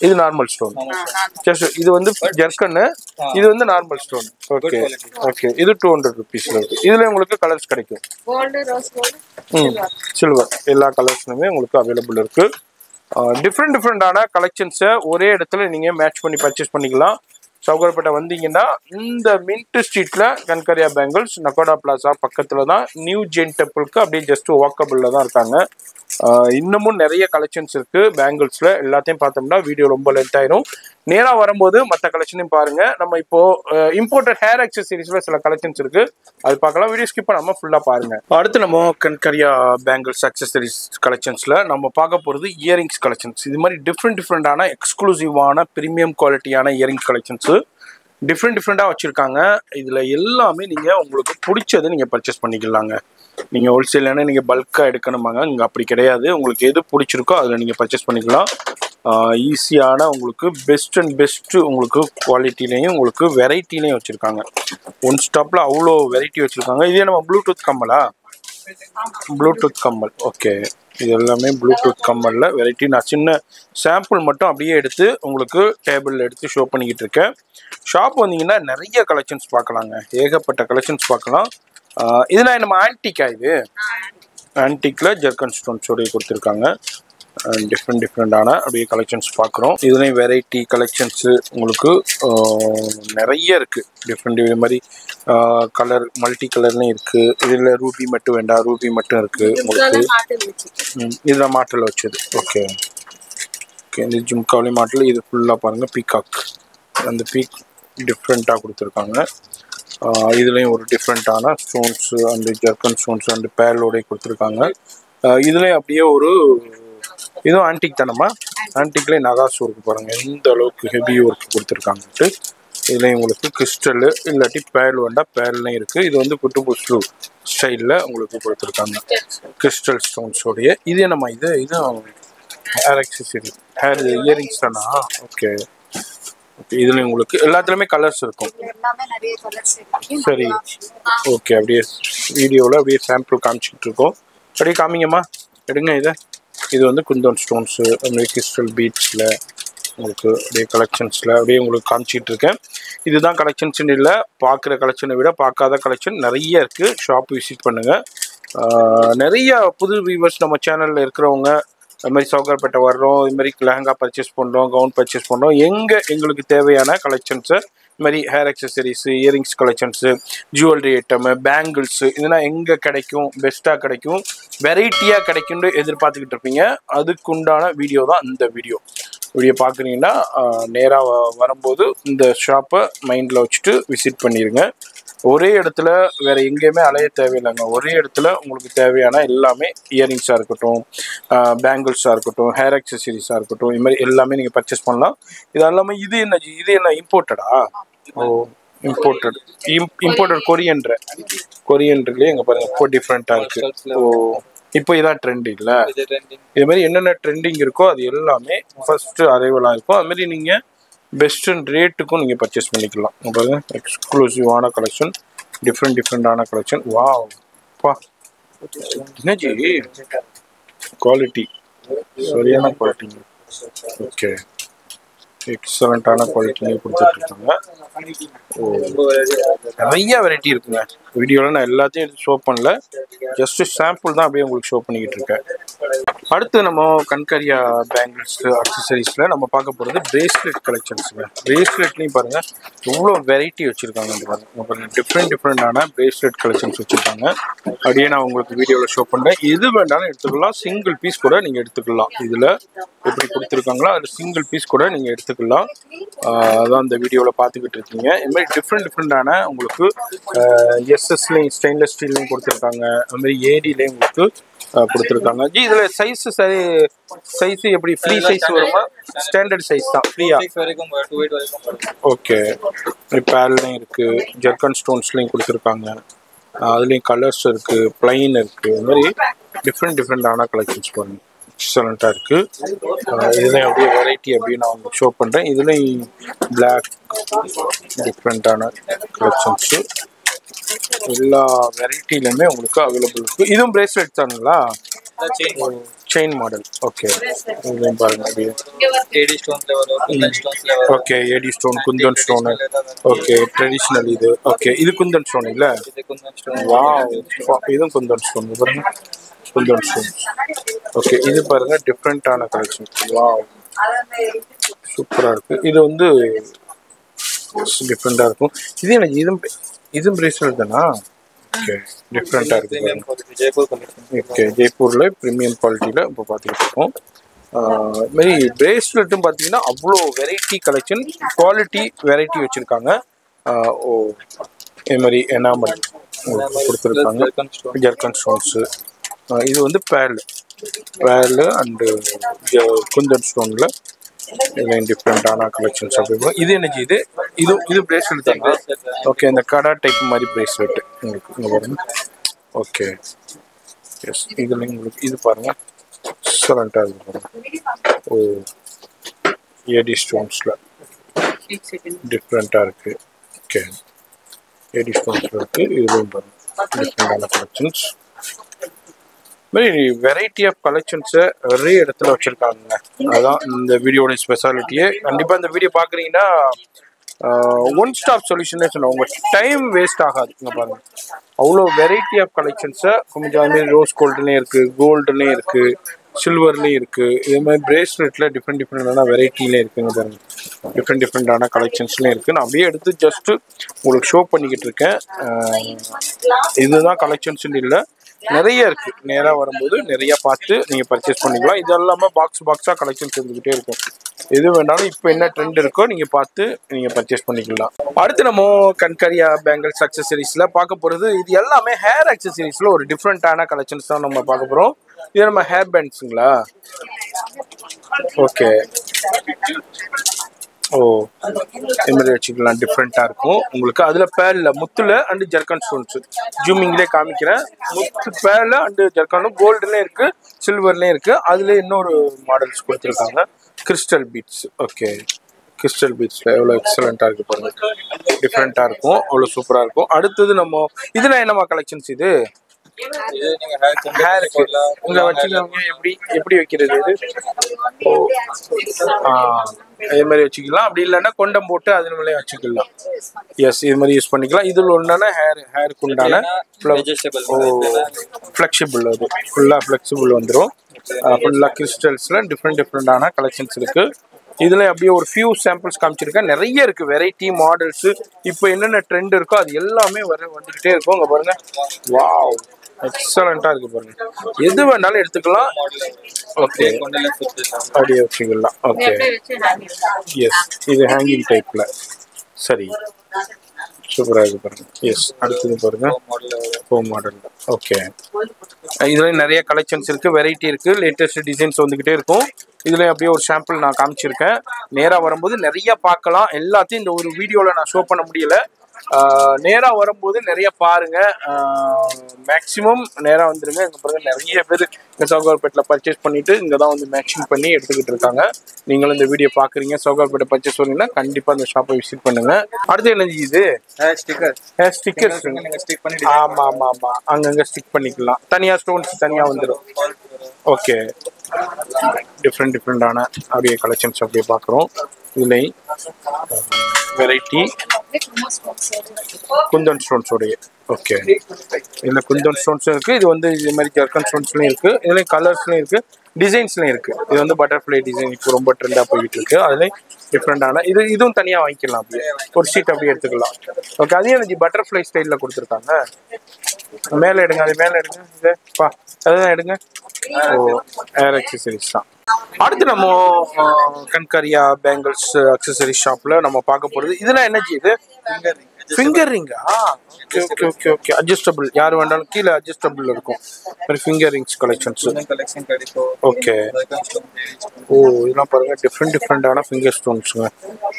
இது நார்மல் ஸ்டோன். ஜஸ்ட் இது வந்து ஜெர்கன்னு, இது வந்து நார்மல் ஸ்டோன். ஓகே ஓகே, இது 200 ருபீஸில் இருக்குது. இதில் உங்களுக்கு கலர்ஸ் கிடைக்கும். சில்வர் எல்லா கலர்ஸ்லுமே உங்களுக்கு அவைலபிள் இருக்குது. டிஃப்ரெண்டான கலெக்ஷன்ஸை ஒரே இடத்துல நீங்கள் மேட்ச் பண்ணி பர்ச்சேஸ் பண்ணிக்கலாம். சௌகரப்பேட்டை வந்தீங்கன்னா இந்த மின்ட் ஸ்ட்ரீட்டில் கண்கரியா பேங்கிள்ஸ் நகோடா பிளாசா பக்கத்தில் தான். நியூ ஜெயின் டெம்பிளுக்கு அப்படியே ஜஸ்ட் வாக்கபிளில் தான் இருக்காங்க. இன்னமும் நிறைய கலெக்ஷன்ஸ் இருக்கு பேங்கிள்ஸ்ல. எல்லாத்தையும் பார்த்தோம்னா வீடியோ ரொம்ப லென்த் ஆயிரும். நேரா வரும்போது மற்ற கலெக்ஷனையும் பாருங்க. நம்ம இப்போ இம்போர்ட்டட் ஹேர் அக்சசரிஸ்ல சில கலெக்ஷன்ஸ் இருக்கு, அது பார்க்கலாம். வீடியோ ஸ்கிப் பண்ணாம ஃபுல்லா பாருங்க. அடுத்து நம்ம கண்கரியா பேங்கிள்ஸ் அக்சசரிஸ் கலெக்ஷன்ஸ்ல நம்ம பார்க்க போறது இயரிங்ஸ் கலெக்ஷன்ஸ். இது மாதிரி டிஃப்ரெண்டான எக்ஸ்க்ளூசிவான பிரீமியம் குவாலிட்டியான இயரிங்ஸ் கலெக்ஷன்ஸ் டிஃப்ரெண்டாக வச்சுருக்காங்க. இதில் எல்லாமே நீங்கள் உங்களுக்கு பிடிச்சதை நீங்கள் பர்ச்சேஸ் பண்ணிக்கலாங்க. நீங்கள் ஹோல்சேலான நீங்கள் பல்காக எடுக்கணுமாங்க, இங்கே அப்படி கிடையாது. உங்களுக்கு எது பிடிச்சிருக்கோ அதில் நீங்கள் பர்ச்சேஸ் பண்ணிக்கலாம். ஈஸியான உங்களுக்கு பெஸ்ட்டு உங்களுக்கு குவாலிட்டிலையும் உங்களுக்கு வெரைட்டிலையும் வச்சுருக்காங்க. ஒன் ஸ்டாப்பில் அவ்வளோ வெரைட்டி வச்சுருக்காங்க. இதே நம்ம ப்ளூடூத் கம்மலா? ப்ளூடூத் கம்மல். ஓகே, இது எல்லாமே ப்ளூடூத் கம்மலில் வெரைட்டி. நான் சின்ன சாம்பிள் மட்டும் அப்படியே எடுத்து உங்களுக்கு டேபிளில் எடுத்து ஷோ பண்ணிக்கிட்டு இருக்கேன். ஷாப் வந்தீங்கன்னா நிறைய கலெக்ஷன்ஸ் பார்க்கலாங்க, ஏகப்பட்ட கலெக்ஷன்ஸ் பார்க்கலாம். இதெல்லாம் நம்ம ஆன்டிக்கா? இது ஆன்டிக்கில் ஜெர்கன் ஸ்டோன்ஸோடைய கொடுத்துருக்காங்க. டிஃப்ரெண்டான அப்படியே கலெக்ஷன்ஸ் பார்க்குறோம். இதுலேயும் வெரைட்டி கலெக்ஷன்ஸு உங்களுக்கு நிறைய இருக்குது. டிஃப்ரெண்ட் இது மாதிரி கலர் மல்டி கலர்லையும் இருக்குது. இதில் ரூபி மட்டும் வேண்டாம், ரூபி மட்டும் இருக்குது உங்களுக்கு. இதில் மாட்டில் வச்சது. ஓகே ஓகே, இந்த ஜிம்காவலி மாட்டில் இது ஃபுல்லாக பாருங்கள். பீகாக், அந்த பீக் டிஃப்ரெண்ட்டாக கொடுத்துருக்காங்க. இதுலேயும் ஒரு டிஃப்ரெண்ட்டான ஸ்டோன்ஸு அந்த ஜெர்கன் ஸ்டோன்ஸ் அந்த பேர்லோடைய கொடுத்துருக்காங்க. இதுலேயும் அப்படியே ஒரு இதுவும் ஆன்டிக் தானம்மா? ஆன்டிக்லேயே நகாஸ் ஒர்க்கு பாருங்கள், எந்த அளவுக்கு ஹெவி ஒர்க் கொடுத்துருக்காங்கன்ட்டு. இதுலேயும் உங்களுக்கு கிறிஸ்டலு இல்லாட்டி பேர்ல் வேண்டாம், பேர்லையும் இருக்குது. இது வந்து குட்டுபுஸ்லு ஸ்டைலில் உங்களுக்கு கொடுத்துருக்காங்க கிறிஸ்டல் ஸ்டோன்ஸோடைய. இது என்னம்மா? இதுவும் ஹேர் அக்சசரி, ஹேர் இயரிங்ஸ் தானா? ஓகே ஓகே, இதுலேயும் உங்களுக்கு எல்லாத்துலேயுமே கலர்ஸ் இருக்கும். சரி ஓகே, அப்படியே வீடியோவில் அப்படியே சாம்பிள் காமிச்சிட்டு இருக்கோம். அப்படியே காமிங்கம்மா, எடுங்க இதை. இது வந்து குந்தன் ஸ்டோன்ஸு அதுமாதிரி கிறிஸ்டல் பீட்ஸில் உங்களுக்கு அப்படியே கலெக்ஷன்ஸில் அப்படியே உங்களுக்கு காமிச்சிட்டு இருக்கேன். இதுதான் கலெக்ஷன்ஸ்னு இல்லை, பார்க்குற கலெக்ஷனை விட பார்க்காத கலெக்ஷன் நிறைய இருக்குது. ஷாப் விசிட் பண்ணுங்கள். நிறைய புது வியூவர்ஸ் நம்ம சேனலில் இருக்கிறவங்க அது மாதிரி சவுகார்பேட்டை வர்றோம், இது மாதிரி லெஹங்கா பர்ச்சேஸ் பண்ணுறோம், கவுன் பர்ச்சேஸ் பண்ணுறோம். எங்களுக்கு தேவையான கலெக்ஷன்ஸை இது மாதிரி hair accessories, earrings collections, jewellery item, bangles இதெல்லாம் எங்கே கிடைக்கும், பெஸ்ட்டாக கிடைக்கும், வெரைட்டியாக கிடைக்கும்னு எதிர்பார்த்துக்கிட்டு இருப்பீங்க. அதுக்குண்டான வீடியோ தான் இந்த வீடியோ பார்க்குறீங்கன்னா நேராக வரும்போது இந்த ஷாப்பை மைண்டில் வச்சுட்டு விசிட் பண்ணிடுங்க. ஒரே இடத்துல வேறு எங்கேயுமே அலைய தேவையில்லைங்க. ஒரே இடத்துல உங்களுக்கு தேவையான எல்லாமே இயரிங்ஸாக இருக்கட்டும், பேங்கிள்ஸாக இருக்கட்டும், ஹேர் அக்சசரிஸாக இருக்கட்டும், இது மாதிரி எல்லாமே நீங்கள் பர்ச்சேஸ் பண்ணலாம். இது எல்லாமே இது என்ன இம்போர்ட்டடா? ஓ, இம்போர்ட்டட் கொரியன்லேயே எங்கே பாருங்கள் இப்போ டிஃப்ரெண்ட்டாக இருக்குது. ஓ, இப்போ இதான் ட்ரெண்ட் இல்லை? இது மாதிரி என்னென்ன ட்ரெண்டிங் இருக்கோ அது எல்லாமே ஃபஸ்ட்டு அரைவலாக இருக்கும். அதுமாரி நீங்கள் பெஸ்ட் ரேட்டுக்கும் நீங்கள் பர்ச்சேஸ் பண்ணிக்கலாம். பாருங்க, எக்ஸ்க்ளூசிவான கலெக்ஷன், டிஃப்ரெண்டான கலெக்ஷன். வாவ் பா, என்னஜி குவாலிட்டி, சரியான குவாலிட்டிங்க. ஓகே, எக்ஸலண்ட்டான குவாலிட்டியும் கொடுத்துட்ருக்காங்க. நிறைய வெரைட்டி இருக்குங்க. வீடியோவில் நான் எல்லாத்தையும் எடுத்து ஷோ பண்ணல, ஜஸ்ட் சாம்பிள் தான் அப்படியே உங்களுக்கு ஷோ பண்ணிக்கிட்டு இருக்கேன். அடுத்து நம்ம கண்கரியா பேங்கிள்ஸ் அக்சசரிஸில் நம்ம பார்க்க போகிறது பிரேஸ்லெட் கலெக்ஷன்ஸுங்க. பிரேஸ்லெட்லேயும் பாருங்கள் எவ்வளோ வெரைட்டி வச்சுருக்காங்க. பாருங்கள் டிஃப்ரெண்டான பிரேஸ்லெட் கலெக்ஷன்ஸ் வச்சுருக்காங்க. அப்படியே நான் உங்களுக்கு வீடியோவில் ஷோ பண்ணுறேன். எது வேண்டாலும் எடுத்துக்கலாம், சிங்கிள் பீஸ் கூட நீங்கள் எடுத்துக்கலாம். இதில் எப்படி கொடுத்துருக்காங்களோ அது சிங்கிள் பீஸ் கூட நீங்கள் எடுத்துக்கலாம். அதான் இந்த வீடியோவில் பார்த்துக்கிட்டு இருக்கீங்க. இது மாதிரி டிஃப்ரெண்டான உங்களுக்கு எஸ்எஸ்லேயும் ஸ்டெயின்லெஸ் ஸ்டீல்லையும் கொடுத்துருக்காங்க. அதுமாதிரி ஏடிலையும் உங்களுக்கு கொடுத்துருக்காங்க. ஜி இதில் சைஸு எப்படி ஃப்ரீ சைஸ் வருமா? ஸ்டாண்டர்ட் சைஸ் தான், ஃப்ரீயா? ஓகே, பேர்லையும் இருக்குது, ஜெர்கன் ஸ்டோன்ஸ்லையும் கொடுத்துருக்காங்க. அதுலேயும் கலர்ஸ் இருக்குது, பிளைன் இருக்குது. இது மாதிரி டிஃப்ரெண்டான கலெக்ஷன்ஸ் பாருங்கள், எக்ஸலண்ட்டாக இருக்குது. இதுலேயும் அப்படியே வெரைட்டி அப்படியே நான் உங்களுக்கு ஷோ பண்ணுறேன். இதுலேயும் பிளாக் டிஃப்ரெண்ட்டான கலெக்ஷன்ஸு எல்லா வெரைட்டிலையுமே உங்களுக்கு அவைலபிள் இருக்குது. இதுவும் பிரேஸ்லெட் தானுங்களா? Chain model. ஓகே, இதுலையும் பாருங்கள் அப்படியே okay, AD stone, kundan stone. Okay, traditional இது. ஓகே, இது குந்தன் ஸ்டோன் இல்லை? வாவ், இதுவும் குந்தன் ஸ்டோன் பாருங்க, குந்தன் ஸ்டோன். ஓகே, இது பாருங்கள் டிஃப்ரெண்ட்டான கலெக்ஷன். வாவ், சூப்பராக இருக்குது. இது வந்து டிஃப்ரெண்ட்டாக இருக்கும். இது எனக்கு இதுவும் பிரேஸ்லெட் தானா? ஓகே டிஃப்ரெண்ட்டாக இருக்குது. Premium quality, Jaipur collection. Okay ஜெய்ப்பூரில் ப்ரீமியம் குவாலிட்டியில் இப்போ பார்த்துக்கிட்டு இருக்கோம். இதுமாரி பிரேஸ்லெட்டும் பார்த்தீங்கன்னா அவ்வளோ வெரைட்டி கலெக்ஷன், குவாலிட்டி வெரைட்டி வச்சுருக்காங்க. ஓ இது மாதிரி எனாமல் கொடுத்துருக்காங்க. Zircon stones. இது வந்து பேர்லு அண்டு குந்தன் ஸ்டோனில் இதெல்லாம் டிஃப்ரெண்ட்டான கலெக்ஷன்ஸ் அப்படி. இது என்னச்சு இது இது இது பிரேஸ்லெட் தானே? ஓகே இந்த கடா டைப் மாதிரி பிரேஸ்லெட்டு உங்களுக்கு இங்கே பாருங்க. ஓகே எஸ் இதில் உங்களுக்கு இது பாருங்கள் எக்ஸலண்ட்டாக இருக்குது பாருங்கள். ஓ ஏடி ஸ்டோன்ஸில் டிஃப்ரெண்ட்டாக இருக்குது. ஓகே ஏடி ஸ்டோன்ஸில் இருக்குது. இதுலேயும் பாருங்கள் டிஃப்ரெண்டான கலெக்ஷன்ஸ். மாதிரி வெரைட்டி ஆஃப் கலெக்ஷன்ஸை நிறைய இடத்துல வச்சுருக்காங்க. அதுதான் இந்த வீடியோட ஸ்பெஷாலிட்டியே. கண்டிப்பாக இந்த வீடியோ பார்க்குறீங்கன்னா ஒன் ஸ்டாப் சொல்யூஷனே சொன்னேன். உங்கள் டைம் வேஸ்ட் ஆகாது. இங்கே பாருங்கள் அவ்வளோ வெரைட்டி ஆஃப் கலெக்ஷன்ஸை கொஞ்சம் அதுமாதிரி ரோஸ் கோல்டுலேயும் இருக்குது, கோல்டுலேயும் இருக்குது, சில்வர்லேயும் இருக்குது. இதே மாதிரி பிரேஸ்லெட்டில் டிஃப்ரெண்டான வெரைட்டிலேயும் இருக்குங்க பாருங்கள். டிஃப்ரெண்டான கலெக்ஷன்ஸ்லேயும் இருக்குது. நான் அப்படியே எடுத்து ஜஸ்ட்டு உங்களுக்கு ஷோ பண்ணிக்கிட்டு இருக்கேன். இதுதான் கலெக்ஷன்ஸ்னு இல்லை, நிறைய இருக்குது. நேராக வரும்போது நிறைய பார்த்து நீங்கள் பர்ச்சேஸ் பண்ணிக்கலாம். இது இல்லாமல் பாக்ஸாக கலெக்ஷன்ஸ் இருந்துக்கிட்டே இருக்கும். எது வேணாலும் இப்போ என்ன ட்ரெண்ட் இருக்கோ நீங்கள் பார்த்து நீங்கள் பர்ச்சேஸ் பண்ணிக்கலாம். அடுத்து நம்ம கண்கரியா பேங்கிள்ஸ் அக்சசரிஸில் பார்க்க போகிறது இது எல்லாமே ஹேர் அக்சசரிஸில் ஒரு டிஃப்ரெண்ட்டான கலெக்ஷன்ஸ் தான் நம்ம பார்க்க போகிறோம். இது நம்ம ஹேர் பேண்ட்ஸுங்களா? ஓகே ஓ இது மாதிரி வச்சுக்கலாம். டிஃப்ரெண்ட்டாக இருக்கும் உங்களுக்கு. அதில் பேரில் முத்தில் அண்டு ஜர்கன் ஸ்டோன்ஸு ஜூமிங்லேயே காமிக்கிறேன். முத்து பேரில் அண்டு ஜர்கனும் கோல்டுலேயும் இருக்குது, சில்வர்லேயும் இருக்குது. அதில் இன்னொரு மாடல்ஸ் கொடுத்துருக்காங்க கிறிஸ்டல் பீட்ஸ். ஓகே கிறிஸ்டல் பீட்ஸில் எவ்வளோ எக்ஸலண்ட்டாக இருக்குது பாருங்கள். டிஃப்ரெண்ட்டாக இருக்கும், அவ்வளோ சூப்பராக இருக்கும். அடுத்தது நம்ம இதில் என்னம்மா கலெக்ஷன்ஸ் இது? ஹேருக்கு உங்களை வச்சுக்கோங்க. எப்படி வைக்கிறது இது? ஓ அதே மாதிரி வச்சுக்கலாம். அப்படி இல்லைன்னா கொண்டம் போட்டு அது மேலே வச்சுக்கலாம். எஸ் இது மாதிரி யூஸ் பண்ணிக்கலாம். இதில் ஒன்றான ஹேருக்கு உண்டான ஃப்ளெக்சிபிள், அது ஃபுல்லாக ஃப்ளெக்சிபிள் வந்துடும். ஃபுல்லாக கிறிஸ்டல்ஸில் டிஃப்ரெண்டான கலெக்ஷன்ஸ் இருக்குது. இதில் அப்படியே ஒரு ஃபியூ சாம்பிள்ஸ் காமிச்சிருக்கேன். நிறைய இருக்குது வெரைட்டி மாடல்ஸு. இப்போ என்னென்ன ட்ரெண்ட் இருக்கோ அது எல்லாமே வந்துக்கிட்டே இருக்கும். அங்கே பாருங்கள், வாவ் எக்ஸலண்ட்டாக இருக்குது பாருங்கள். எது வேணாலும் எடுத்துக்கலாம். ஓகே அப்படியே வச்சுக்கலாம். ஓகே எஸ் இது ஹேங்கிங் டைப்பில். சரி சூப்பராக இருக்குது பாருங்கள். எஸ் அடுத்தது பாருங்கள் ஹோம் மாடல். ஓகே இதுலேயும் நிறைய கலெக்ஷன்ஸ் இருக்குது, வெரைட்டி இருக்குது, லேட்டஸ்ட் டிசைன்ஸ் வந்துக்கிட்டே இருக்கும். இதுலேயும் அப்படியே ஒரு சாம்பிள் நான் காமிச்சிருக்கேன். நேராக வரும்போது நிறைய பார்க்கலாம். எல்லாத்தையும் இந்த ஒரு வீடியோவில் நான் ஷோ பண்ண முடியலை. நேராக வரும்போது நிறைய பாருங்கள். மேக்ஸிமம் நேராக வந்துடுங்க. இங்கே பாருங்கள் நிறைய பேர் இங்கே சவுகார்பேட்டில் பர்ச்சேஸ் பண்ணிவிட்டு இங்கே தான் வந்து மேட்சிங் பண்ணி எடுத்துக்கிட்டு இருக்காங்க. நீங்களும் இந்த வீடியோ பார்க்குறீங்க, சவுகார்பேட்டை பர்ச்சேஸ் பண்ணீங்கன்னா கண்டிப்பாக இந்த ஷாப்பை விசிட் பண்ணுங்கள். அடுத்து என்ன இது? Hair stickers. ஆமாம் அங்கங்கே ஸ்டிக் பண்ணிக்கலாம். தனியாக ஸ்டோன்ஸ் தனியாக வந்துடும். ஓகே டிஃப்ரெண்டான அப்படியே கலெக்ஷன்ஸ் அப்படியே பார்க்குறோம். இதுலேயும் வெரைட்டி குந்தன் ஸ்டோன்ஸோடைய. ஓகே இதில் குந்தன் ஸ்டோன்ஸும் இருக்குது. இது வந்து இது மாதிரி ஜர்கன் ஸ்டோன்ஸ்லையும் இருக்குது. இதுலேயும் கலர்ஸ்லையும் இருக்குது, டிசைன்ஸ்லையும் இருக்குது. இது வந்து பட்டர்ஃப்ளை டிசைன் இப்போ ரொம்ப ட்ரெண்டாக போயிட்டு இருக்குது. அதுலேயும் டிஃப்ரெண்டான இதுவும் தனியாக வாங்கிக்கலாம். அப்படியே ஒரு ஷீட் அப்படியே எடுத்துக்கலாம். ஓகே அதையும் எனக்கு பட்டர்ஃப்ளை ஸ்டைலில் கொடுத்துருக்காங்க. மேலே எடுங்க, அது மேலே எடுங்க. இது அதுதான் எடுங்க. ஓ ஹேர் அக்சசரிஸ் தான். அடுத்து நம்ம கண்கரியா பேங்கிள்ஸ் அக்சசரி ஷாப்பில் நம்ம பார்க்க போகிறது இதெல்லாம் என்னச்சு? இது ஃபிங்கர் ரிங்கா? Okay adjustable. யார் வேண்டாலும் கீழே அட்ஜஸ்டபிள் இருக்கும். Finger rings collections. ஓகே ஓ இதெல்லாம் பாருங்கள் டிஃப்ரெண்டான ஃபிங்கர் ஸ்டோன்ஸுங்க.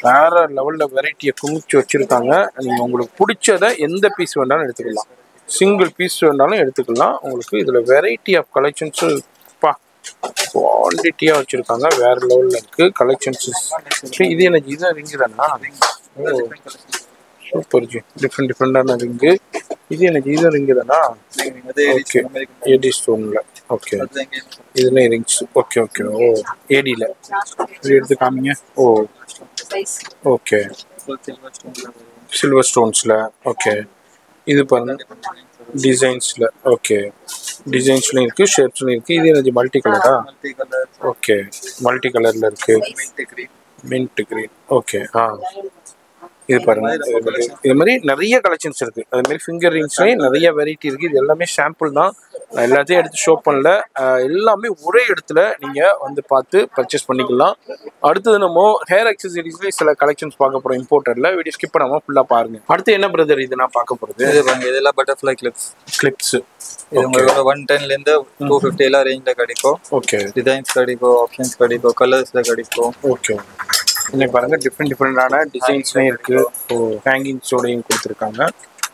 வேறு லெவலில் வெரைட்டியை குமிச்சு வச்சுருக்காங்க. நீங்கள் உங்களுக்கு பிடிச்சதை எந்த பீஸ் வேண்டாலும் எடுத்துக்கலாம். சிங்கிள் பீஸ் வேண்டாலும் எடுத்துக்கலாம். உங்களுக்கு இதில் வெரைட்டி ஆஃப் கலெக்ஷன்ஸு குவான்டிட்டியாக வச்சுருக்காங்க. வேறு லெவலில் இருக்குது கலெக்ஷன்ஸு. இது எனக்கு இது ரிங்கு தானா? ஓ சூப்பர் ஜி. டிஃப்ரெண்டான ரிங்கு. இது எனக்கு இது ரிங்கு தானா? ஓகே ஏடி ஸ்டோனில். ஓகே இதுலேயும் ரிங்ஸ். ஓகே ஓ ஏடியில் இது எடுத்து காமிங்க. ஓ ஓகே சில்வர் ஸ்டோன்ஸில். ஓகே இது பாருங்கள் டிசைன்ஸில். ஓகே டிசைன்ஸ்லையும் இருக்குது, ஷேப்ஸ்லையும் இருக்குது. இது எனக்கு மல்டி கலரா? ஓகே மல்டி கலரில் இருக்குது. Mint green. ஓகே இது பாருங்க, இது மாதிரி நிறைய கலெக்ஷன்ஸ் இருக்கு. அது மாதிரி ஃபிங்கர் ரிங்ஸ்லயும் நிறைய வெரைட்டி இருக்கு. இது எல்லாமே சாம்பிள் தான், நான் எல்லாத்தையும் எடுத்து ஷோ பண்ணல. எல்லாமே ஒரே இடத்துல நீங்க வந்து பார்த்து பர்ச்சேஸ் பண்ணிக்கலாம். அடுத்தது நம்ம ஹேர் அக்சசரிஸ்ல சில கலெக்ஷன்ஸ் பார்க்க போறோம் இம்போர்ட்டர்ல. வீடியோ ஸ்கிப் பண்ணாம ஃபுல்லா பாருங்க. அடுத்து என்ன பிரதர் இது நான் பார்க்க போறது? இதெல்லாம் பட்டர்ஃப்ளை கிளிப்ஸ். இது ஓகே. உங்களுக்கு 110 ல இருந்து 250 எல்லாம் ரேஞ்ச்ல கிடைக்கும். ஓகே டிசைன்ஸ் கிடைக்கும், ஆப்ஷன்ஸ் கிடைக்கும், கலர்ஸ்ல கிடைக்கும். ஓகே. இன்னைக்கு பாருங்க டிஃப்ரெண்டான டிசைன்ஸ்லையும் இருக்கு. ஹேங்கிங்ஸோடையும் கொடுத்துருக்காங்க.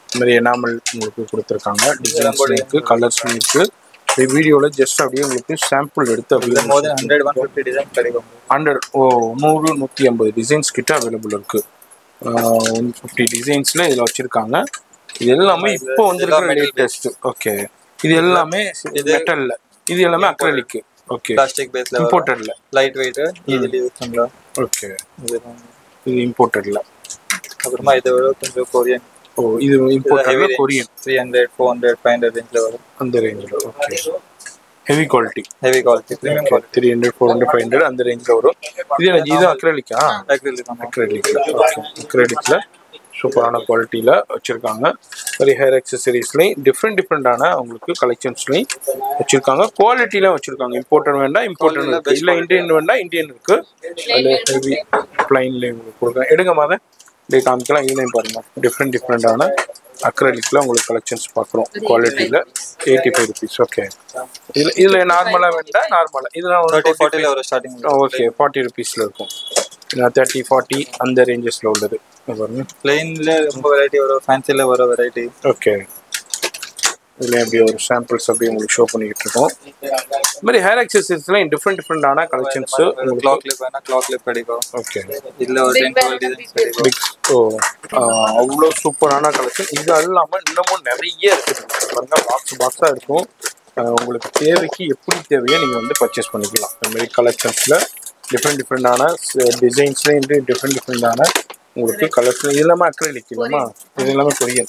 இந்த மாதிரி எனாமல் உங்களுக்கு கொடுத்துருக்காங்க. டிசைன்ஸ்லையும் இருக்கு, கலர்ஸ்லையும் இருக்கு. இந்த வீடியோவில் ஜஸ்ட் அப்படியே உங்களுக்கு சாம்பிள் எடுத்து அப்படியே மோர் தென் 100-150 டிசைன்ஸ் கிடைக்கும். 100-150 டிசைன்ஸ் கிட்ட அவைலபிள் இருக்கு. 150 டிசைன்ஸ்ல இதில் வச்சிருக்காங்க. இது எல்லாமே இப்போ வந்திருக்கிற லேட்டஸ்ட். ஓகே. இது எல்லாமே மெட்டல்ல, இது எல்லாமே அக்ரிலிக். ஓகே. பிளாஸ்டிக் பேஸ்ல இம்போர்ட்டட்ல லைட் வெயிட் ஈஸிலி யூஸ் பண்ணலாம். ஓகே. இது இம்போர்ட்டட்ல. அப்புறமா இதோட கொஞ்சம் கொரியன். இது இம்போர்ட்டட்ல கொரியன் 300, 400, 500 ரேஞ்ச்ல வரும். அந்த ரேஞ்சில். Okay. Heavy quality premium quality 300, 400, 500 அந்த ரேஞ்சில் வரும். இது அக்ரிலிக்கா? அக்ரிலிக்ல. ஓகே. அக்ரிலிக்ல சூப்பரான குவாலிட்டியில் வச்சுருக்காங்க. மாதிரி ஹேர் அக்சசரிஸ்லையும் டிஃப்ரெண்டான உங்களுக்கு கலெக்ஷன்ஸ்லையும் வச்சுருக்காங்க. குவாலிட்டிலாம் வச்சுருக்காங்க. இம்போர்ட்டட் வேண்டாம் இம்போர்ட்டட் இருக்குது, இல்லை இந்தியன் வேண்டாம் இந்தியன் இருக்குது. அதில் ஹெவி ப்ளைன்லேயும் உங்களுக்கு கொடுக்குறேன். எடுங்க மாதிரி இப்படி காமிக்கலாம். இதுலேயும் பாருங்கள் டிஃப்ரெண்டான அக்ரலிக்கில் உங்களுக்கு கலெக்ஷன்ஸ் பார்க்குறோம். குவாலிட்டியில் 85 rupees. ஓகே. இதில் நார்மலாக வேண்டாம், நார்மலாக இதெல்லாம் 30-40 ஒரு ஸ்டார்டிங். ஓகே. 40 rupeesல இருக்கும். 30-40 அந்த ரேஞ்சஸில் உள்ளது பாருங்க. பிளெயின்ல ரொம்ப வெரைட்டி வரும், ஃபேன்சில வர வெரைட்டி. ஓகே. இதில் அப்படியே ஒரு சாம்பிள்ஸ் அப்படியே உங்களுக்கு ஷோ பண்ணிக்கிட்டு இருக்கோம். இது மாதிரி ஹேர் அக்சசரிஸ்லாம் டிஃப்ரெண்டான கலெக்ஷன்ஸ். கிளாக் கிளிப் வேணா கிளாக் கிளிப் கிடைக்கும். ஓகே. இதில் ஒரு 10-12 டிசைன்ஸ் கிடைக்கும். அவ்வளோ சூப்பரான கலெக்ஷன். இது இல்லாமல் இன்னமும் நிறைய இருக்குது பாருங்க. பாக்ஸாக இருக்கும். உங்களுக்கு தேவைக்கு எப்படி தேவையோ நீங்கள் வந்து பர்ச்சேஸ் பண்ணிக்கலாம். இந்த மாதிரி கலெக்ஷன்ஸில் டிஃப்ரெண்டான டிசைன்ஸ்லேயும் டிஃப்ரெண்டான உங்களுக்கு கலர்ஸ். இது எல்லாமே அக்ரிலிக் இல்லைம்மா, இது எல்லாமே கொரியன்.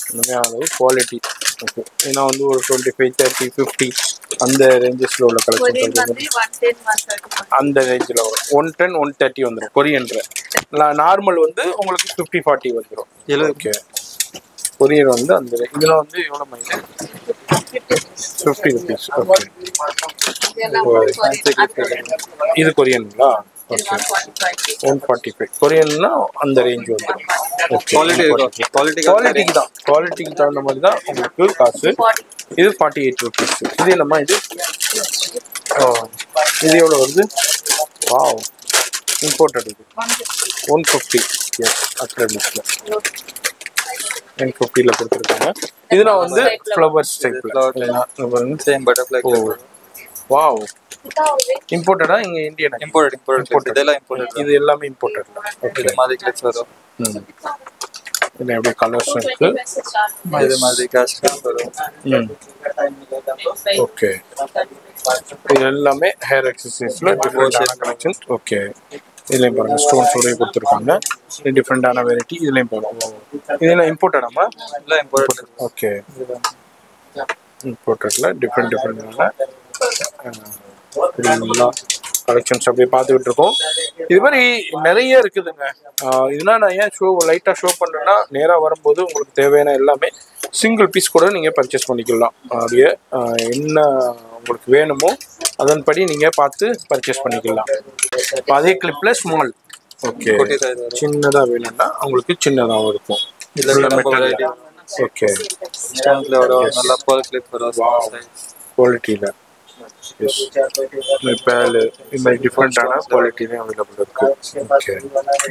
எல்லாமே அளவு குவாலிட்டி. ஓகே. ஏன்னா வந்து ஒரு 25, 30, 50 அந்த ரேஞ்சஸில் உள்ள கலெக்ஷன் அந்த ரேஞ்சில் வரும். 110, 130 வந்துடும் கொரியன்ற. நார்மல் வந்து உங்களுக்கு 50-40 வந்துடும். ஓகே. கொரியர் வந்து அந்த இதில் வந்து எவ்வளோ மைனஸ் 50 rupees. ஓகே. இது கொரியனுங்களா? ஓகே. 145 கொரியன்னா அந்த ரேஞ்ச் வந்துடும். ஓகே. குவாலிட்டிக்கு தான், குவாலிட்டிக்கு தகுந்த மாதிரி தான் உங்களுக்கு காசு. இது 48 rupees. இது என்னம்மா இது? இது எவ்வளோ வருது? Wow, imported. இது 150. எஸ், அக்ரிலிக்ல 150ல கொடுத்துருக்காங்க. இதெல்லாம் வந்து ஃப்ளவர்ஸ் டைப்ல சேம் பட்டர்ஃப்ளை. வாவ், இம்போர்ட்டடா? இங்க இந்தியன் இம்போர்ட்டட். இதெல்லாம் இம்போர்ட்டட். இது எல்லாமே இம்போர்ட்டட். ஓகே. இது மாதிரி கிளிப்ஸ் வரும். இது அப்படியே கலர்ஸ் இருக்கு. இது மாதிரி கேஷ் கிளிப்ஸ் வரும். ஓகே. இது எல்லாமே ஹேர் அக்சசரிஸ்ல டிஃபரெண்டான கலெக்ஷன்ஸ். ஓகே. இதுலயும் பாருங்க ஸ்டோன்ஸோடய கொடுத்துருக்காங்க. டிஃப்ரெண்டான வெரைட்டி. இதுலயும் பாருங்க. இதெல்லாம் இம்போர்ட்டடாமா? இல்லை இம்போர்ட்டட். ஓகே. இம்போர்ட்டட்ல டிஃப்ரெண்டான கலெக்ஷன்ஸ் அப்படியே பார்த்துக்கிட்டு இருக்கோம். இது மாதிரி நிறைய இருக்குதுங்க. இதெல்லாம் நான் ஏன் லைட்டாக ஷோ பண்ணுறேன்னா, நேராக வரும்போது உங்களுக்கு தேவையான எல்லாமே சிங்கிள் பீஸ் கூட நீங்கள் பர்ச்சேஸ் பண்ணிக்கலாம். அப்படியே என்ன உங்களுக்கு வேணுமோ அதன்படி நீங்கள் பார்த்து பர்ச்சேஸ் பண்ணிக்கலாம். அதே கிளிப்பில் ஸ்மால். ஓகே. சின்னதாக வேணும்னா உங்களுக்கு சின்னதாகவும் இருக்கும். ஓகே. குவாலிட்டியில் பேலு இது மாதிரி டிஃப்ரெண்டான குவாலிட்டிலையும் அவைலபிள் இருக்கு. ஓகே.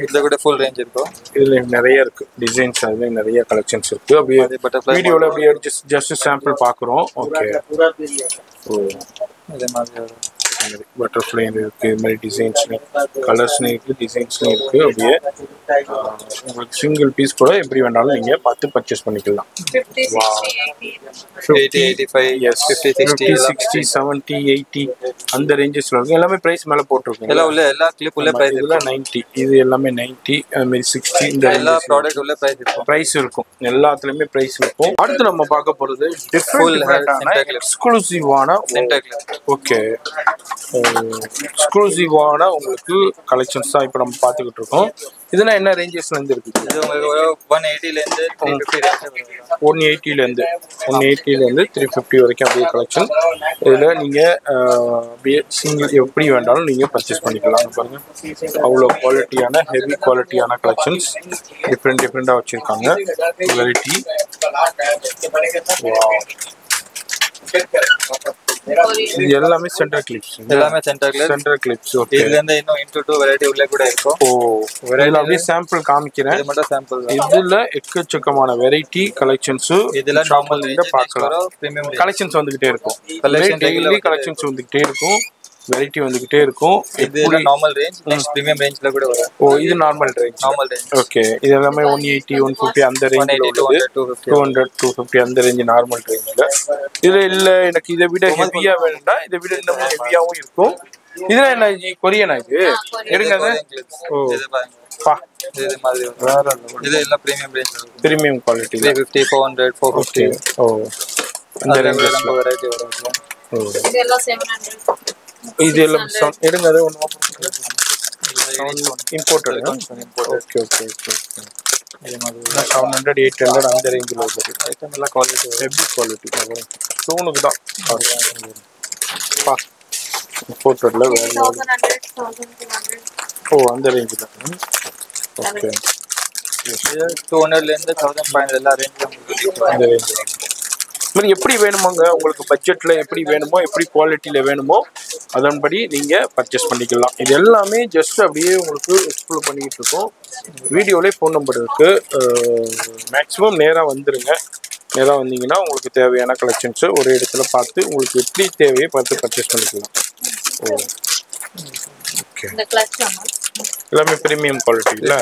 இதில் கூட ஃபுல் ரேஞ்ச் இருக்கும். இதுல நிறைய இருக்கு டிசைன்ஸ். அதுல நிறைய கலெக்ஷன்ஸ் இருக்கு. அப்படியே வீடியோல அப்படியே ஜஸ்ட் சாம்பிள் பார்க்குறோம். ஓகே. ஓ, இதே மாதிரி பட்டர்ஃப்ளை இருக்கு. இது மாதிரி டிசைன்ஸ்லையும் கலர்ஸ்லையும் இருக்கு, டிசைன்ஸ்லையும் இருக்கு. அப்படியே உங்களுக்கு சிங்கிள் பீஸ் கூட எப்படி வேணாலும் நீங்க பார்த்து பர்ச்சேஸ் பண்ணிக்கலாம். 80, 85, 50, 60, 70, 80 அந்த ரேஞ்சஸ்ல இருக்கு. எல்லாமே பிரைஸ் மேல போட்டுருக்கோம். எல்லாம் உள்ள எல்லா கிளிப் உள்ள பிரைஸ் இதெல்லாம் 90. இது எல்லாமே 90, அது மாதிரி 60 இந்த எல்லா ப்ராடக்ட் உள்ள பிரைஸ் இருக்கும். எல்லாத்துலயுமே பிரைஸ் இருக்கும். அடுத்து நம்ம பார்க்க போறது டிஃபரெண்டான எக்ஸ்க்ளூசிவான சென்டர் கிளிப். ஓகே. எக்ஸ்க்ளூசிவான உங்களுக்கு கலெக்ஷன்ஸ் தான் இப்போ நம்ம பார்த்துக்கிட்டு இருக்கோம். இதெல்லாம் என்ன ரேஞ்சஸ்லேருந்து இருக்குது? இது உங்களுக்கு 180லேருந்து 350 180லேருந்து 350 வரைக்கும் அப்படியே கலெக்ஷன். இதில் நீங்கள் அப்படியே சிங்கிள் எப்படி வேண்டாலும் நீங்கள் பர்ச்சேஸ் பண்ணிக்கலாம். பாருங்கள், அவ்வளோ குவாலிட்டியான ஹெவி குவாலிட்டியான கலெக்ஷன்ஸ் டிஃப்ரெண்ட்டாக வச்சுருக்காங்க. வெரைட்டி இது எல்லாமே centre clips. Centre clips. Okay, இதுல இருந்து இன்னும் இன்டு 2 வெரைட்டி உள்ள கூட இருக்கும். ஓ, வெரைட்டி அப்படியே சாம்பிள் காமிக்கிறேன். இது மட்டும் சாம்பிள். இதுல எக்கச்சக்கமான வெரைட்டி கலெக்ஷன்ஸ் இதுல நார்மல் பார்க்கலாம். பிரீமியம் கலெக்ஷன்ஸ் வந்துகிட்டே இருக்கும். கலெக்ஷன் டெய்லி கலெக்ஷன்ஸ் வந்துகிட்டே இருக்கும். வெரைட்டி வந்துகிட்டே இருக்கும். இது நார்மல் ரேஞ்ச், நெக்ஸ்ட் பிரீமியம் ரேஞ்ச்ல கூட வரும். ஓ, இது நார்மல் ரேஞ்ச். ஓகே, இது எல்லாமே 180 150 அந்த ரேஞ்சில் உள்ளது. 200 250 அந்த ரேஞ்ச் நார்மல் ரேஞ்சில். இதுல இல்ல எனக்கு இதை விட ஹெவியா வேணும்னா இதை விட இன்னும் ஹெவியாவும் இருக்கும். இதெல்லாம் என்ன கொரியனா? இது எடுங்க. ஓ பா, இது மாதிரி வேற இது எல்லாம் பிரீமியம் ரேஞ்ச். Premium quality 350 400 450. ஓ, அந்த ரேஞ்சில் வெரைட்டி வரும். ஓ, இதெல்லாம் 700. இது எல்லாம் எடுங்க. அது ஒன்று இம்போர்ட்டட். Okay okay okay. இது மாதிரி 700 800 அந்த ரேஞ்சில் வருது. ஐட்டம் எல்லாம் குவாலிட்டி ஹெவி குவாலிட்டி. ஸ்டோனுக்கு தான் பா, இம்போர்ட்டடில் வேறு. 1100 1200. ஓ, அந்த ரேஞ்சில். ஓகே, 200லேருந்து 1500 எல்லா ரேஞ்சிலும் அந்த ரேஞ்சில். இது மாதிரி எப்படி வேணுமோங்க, உங்களுக்கு பட்ஜெட்டில் எப்படி வேணுமோ, எப்படி குவாலிட்டியில் வேணுமோ அதன்படி நீங்கள் பர்ச்சேஸ் பண்ணிக்கலாம். இது எல்லாமே ஜஸ்ட் அப்படியே உங்களுக்கு எக்ஸ்ப்ளோர் பண்ணிக்கிட்டு இருக்கோம். வீடியோவிலே ஃபோன் நம்பர் இருக்குது. மேக்ஸிமம் நேராக வந்துடுங்க. நேராக வந்தீங்கன்னா உங்களுக்கு தேவையான கலெக்ஷன்ஸை ஒரே இடத்துல பார்த்து உங்களுக்கு எப்படி தேவையை பார்த்து பர்ச்சேஸ் பண்ணிக்கலாம். ஓ, ஓகே. எல்லாமே ப்ரீமியம் குவாலிட்டி இல்லை?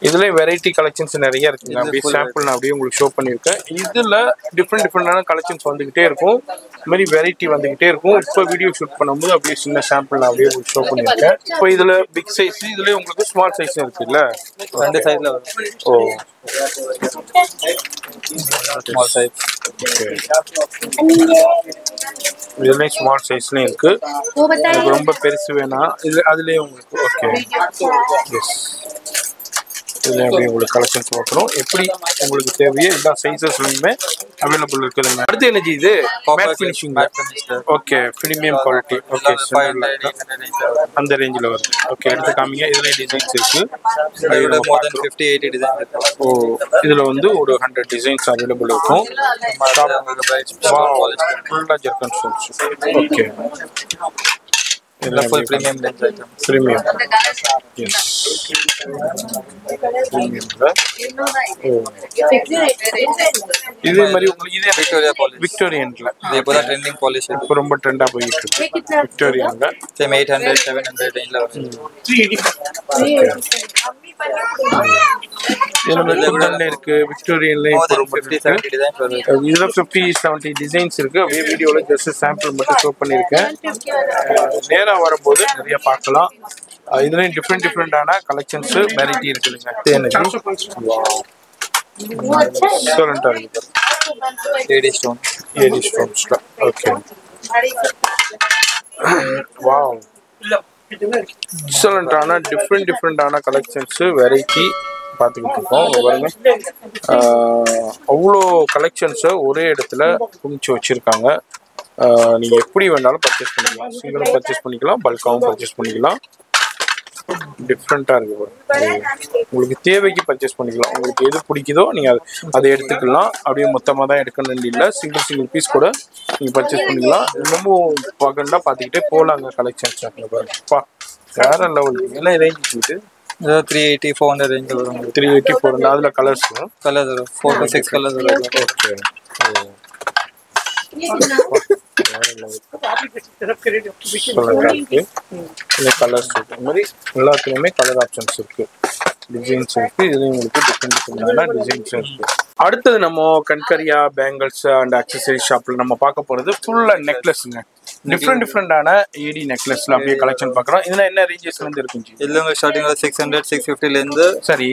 இதுல வெரைட்டி கலெக்ஷன்ஸ் நிறைய இருக்குங்க. அப்படியே சாம்பிள் நான் அப்படியே உங்களுக்கு ஷோ பண்ணியிருக்கேன். இதுல டிஃப்ரெண்டான கலெக்ஷன்ஸ் வந்துகிட்டே இருக்கும். இந்த மாதிரி வெரைட்டி வந்துகிட்டே இருக்கும். இப்போ வீடியோ ஷூட் பண்ணும்போது அப்படியே சின்ன சாம்பிள் நான் அப்படியே உங்களுக்கு ஷோ பண்ணியிருக்கேன். இப்போ இதுல பிக் சைஸ், இதுல உங்களுக்கு ஸ்மால் சைஸ் இருக்குல்ல? ரெண்டு சைஸ்ல வரும். ஓ, ஸ்மால் சைஸ். இதுலயும் ஸ்மால் சைஸ்லயும் இருக்கு. உங்களுக்கு ரொம்ப பெருசு வேணா இது அதுலயே உங்களுக்கு. Okay, yes. இதில் எப்படி உங்களுக்கு கலெக்ஷன்ஸ் பார்க்குறோம். எப்படி உங்களுக்கு தேவையோ எல்லா சைஸஸ்லையுமே அவைலபிள் இருக்குதுங்க. அடுத்து என்னது? இது matte finishing. Okay, premium quality. Okay, அந்த ரேஞ்சில் வருது. ஓகே, எடுத்து காமிங்க. இதில் டிசைன்ஸ் இருக்கு. ஓ, இதில் வந்து ஒரு 100 டிசைன்ஸ் அவைலபிள் இருக்கும். ஃபுல்லாக ஜெர்கன் stones. Okay, full premium range item. Premium. Yes. Premium. இதே மாதிரி உங்களுக்கு இதே Victoria polish. விக்டோரியன்ல இது இப்போதான் ட்ரெண்டிங் பாலிஷ். இப்போ ரொம்ப ட்ரெண்டா போயிட்டு இருக்கு விக்டோரியன்ல. சேம் 800 700 ரேஞ்ச்ல வரும். இதுல இருக்கு விக்டோரியன்ல இப்போ ரொம்ப 50 70 டிசைன்ஸ் வருது. இதுல 50 70 டிசைன்ஸ் இருக்கு. அப்படியே வீடியோல ஜஸ்ட் சாம்பிள் மட்டும் ஷோ பண்ணிருக்கேன். நேரா வரும்போது நிறைய பார்க்கலாம். இதுலயும் டிஃப்ரெண்டான கலெக்ஷன்ஸ் வெரைட்டி இருக்குதுங்க. எக்ஸலண்டா இருக்கு. AD stone. ஏடி ஸ்டோன்ஸ்ல. ஓகே, வாவ், எக்ஸலண்டான டிஃப்ரெண்டான கலெக்ஷன்ஸ் வெரைட்டி பார்த்துக்கிட்டு இருக்கோம். பாருங்க, அவ்வளோ கலெக்ஷன்ஸை ஒரே இடத்துல குமிச்சு வச்சுருக்காங்க. நீங்கள் எப்படி வேணாலும் பர்ச்சேஸ் பண்ணிக்கலாம். சிங்கிளும் பர்ச்சேஸ் பண்ணிக்கலாம், பல்காகவும் பர்ச்சேஸ் பண்ணிக்கலாம். டிஃப்ரெண்ட்டாக இருக்குது. உங்களுக்கு தேவைக்கு பர்ச்சேஸ் பண்ணிக்கலாம். உங்களுக்கு எது பிடிக்குதோ நீங்கள் அதை எடுத்துக்கலாம். அப்படியே மொத்தமாக தான் எடுக்கணும் இல்லை, சிங்கிள் பீஸ் கூட நீங்கள் பர்ச்சேஸ் பண்ணிக்கலாம். இன்னமும் பார்க்கணுன்னா பார்த்துக்கிட்டே போகலாங்க. கலெக்ஷன்ஸ் பாருங்கப்பா, வேற லெவல். என்ன ரேஞ்ச் இருக்குது? 380 400 ரேஞ்ச் வரும். 380 400. அதில் கலர்ஸ் வரும். 4 to 6 கலர்ஸ் வரும். ஓகே, கலர்ஸ் இருக்கு. இந்த மாதிரி எல்லாத்துலயுமே கலர் ஆப்ஷன்ஸ் இருக்கு, டிசைன்ஸ் இருக்கு. இதுல உங்களுக்கு டிஃப்ரெண்டான டிசைன்ஸ் இருக்கு. அடுத்தது நம்ம கண்கரியா பேங்கிள்ஸ் அண்ட் அக்சசரி ஷாப்ல நம்ம பார்க்க போறது ஃபுல்லா நெக்லஸ்ங்க. டிஃப்ரெண்டான ஏடி நெக்லஸ்ல அப்படியே கலெக்ஷன் பார்க்குறோம். இதுல என்ன ரேஞ்சஸ்ல இருந்து இருக்குங்க? இதுல ஸ்டார்டிங்ல 600 650ல இருந்து சரி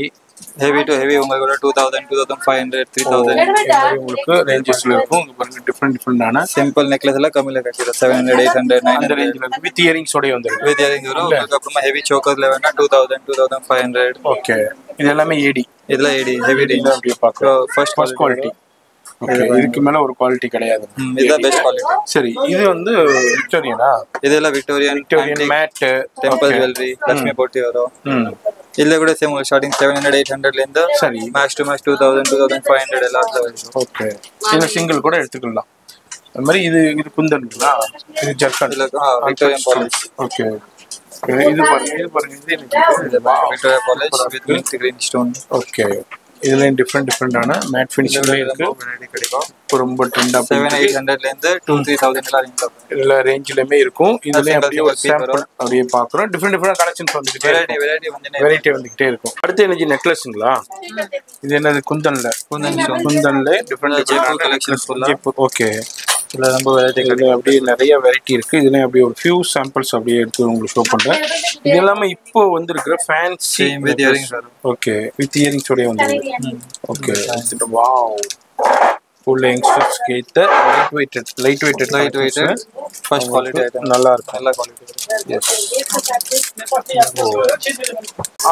ஹெவி டு ஹெவி உங்களுக்கு 2000 2500 3000 இந்த மாதிரி உங்களுக்கு ரேஞ்சஸ்ல இருக்கும். இங்க பாருங்க டிஃப்ரெண்டான சிம்பிள் நெக்லஸ் எல்லாம் கம்மியில கிடைச்சிடும் 700 800 அந்த 900 ரேஞ்சில் இருக்கு. வித் இயரிங்ஸோடய வந்துருக்கு. வித் இயரிங் வரும். உங்களுக்கு அப்புறமா ஹெவி சோக்கர்ல வேணா 2000 2500. ஓகே, இது எல்லாமே ஏடி. இதெல்லாம் ஏடி ஹெவி ரேஞ்ச். அப்படியே பார்க்குறோம். First quality. ஓகே, இதுக்கு மேல ஒரு குவாலிட்டி கிடையாது. இதுதான் பெஸ்ட் குவாலிட்டி. சரி, இது வந்து விக்டோரியனா? இதெல்லாம் Victorian mat temple jewellery Lakshmi போட்டி வரும். இதுல கூட சேம் ஸ்டார்டிங் 700 800ல இருந்து சரி மேக்ஸ் டு மேக்ஸ் 2000 2500 எல்லாத்துல வரும். ஓகே, இது சிங்கிள் கூட எடுத்துக்கலாம். அது மாதிரி இது குந்தன்ங்களா? இது ஜர்க்கன் விக்டோரியன் பாலிஷ். ஓகே, இது பாருங்க இது Victoria polish with mint green stone. Okay, இதுலயும் டிஃப்ரெண்டான மேட் ஃபினிஷிங்ல இருக்கு. கிடைக்கும். ரொம்ப ட்ரெண்டா 700-800ல இருந்து 2-3000 எல்லாம் ரேஞ்ச் ஆகும். எல்லா ரேஞ்சிலுமே இருக்கும். இதுலயும் அப்படியே ஒரு சாம்பிள் அப்படியே பாக்குறோம். டிஃப்ரெண்ட் கலெக்ஷன்ஸ் வந்துகிட்டே இருக்கும். வெரைட்டி வந்துகிட்டே இருக்கும். அடுத்து எனர்ஜி நெக்லஸ்ங்களா? இது என்னது? குந்தன்ல டிஃப்ரெண்ட் கலெக்ஷன்ஸ் ஃபுல்லா. ஓகே, இதுல ரொம்ப வெரைட்டி இதுல அப்படியே நிறைய வெரைட்டி இருக்கு. இதுல அப்படியே ஒரு ஃபியூ சாம்பிள்ஸ் அப்படியே எடுத்து உங்களுக்கு ஷோ பண்றேன். இது எல்லாமே இப்போ வந்திருக்கிற ஃபேன்சி வித் இயரிங்ஸ் வரும். ஓகே, வித் இயரிங்ஸோட வந்துருக்கு. ஓகே, வாவ், ஃபுல் யங்ஸ்டர்ஸ்க்கு ஏத்த light weighted first quality item. நல்லா இருக்கும். நல்ல குவாலிட்டி. எஸ்.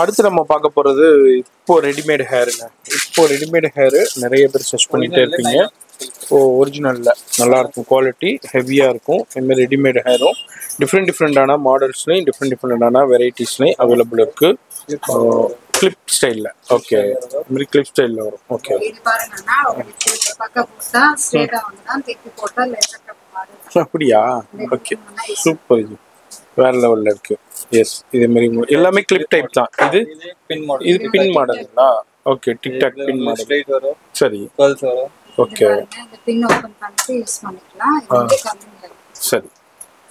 அடுத்து நம்ம பார்க்க போறது இப்போ ரெடிமேட் ஹேருங்க. இப்போ ரெடிமேட் ஹேரு நிறைய பேர் சர்ச் பண்ணிட்டே இருக்கீங்க. ஒரிஜினல்ல நல்லா இருக்கும், குவாலிட்டி ஹெவியா இருக்கும். இதுமாதிரி ரெடிமேட் ஹேரும் டிஃப்ரெண்டான மாடல்ஸ்லையும் டிஃப்ரெண்டான வெரைட்டிஸ்லையும் அவைலபிள் இருக்கு. கிளிப் ஸ்டைல்ல. ஓகே, இந்த மாதிரி கிளிப் ஸ்டைல்ல வரும். ஓகே, அப்படியா? Okay, super. இது வேற லெவல்ல இருக்கு. எஸ், இதே மாதிரி எல்லாமே கிளிப் டைப் தான். இது பின் மாடலுங்களா? ஓகே, டிக்டாக் பின் மாடல். ஸ்ட்ரைட் வரும். சரி, கர்ல்ஸ் வரும். ஓகே, சரி.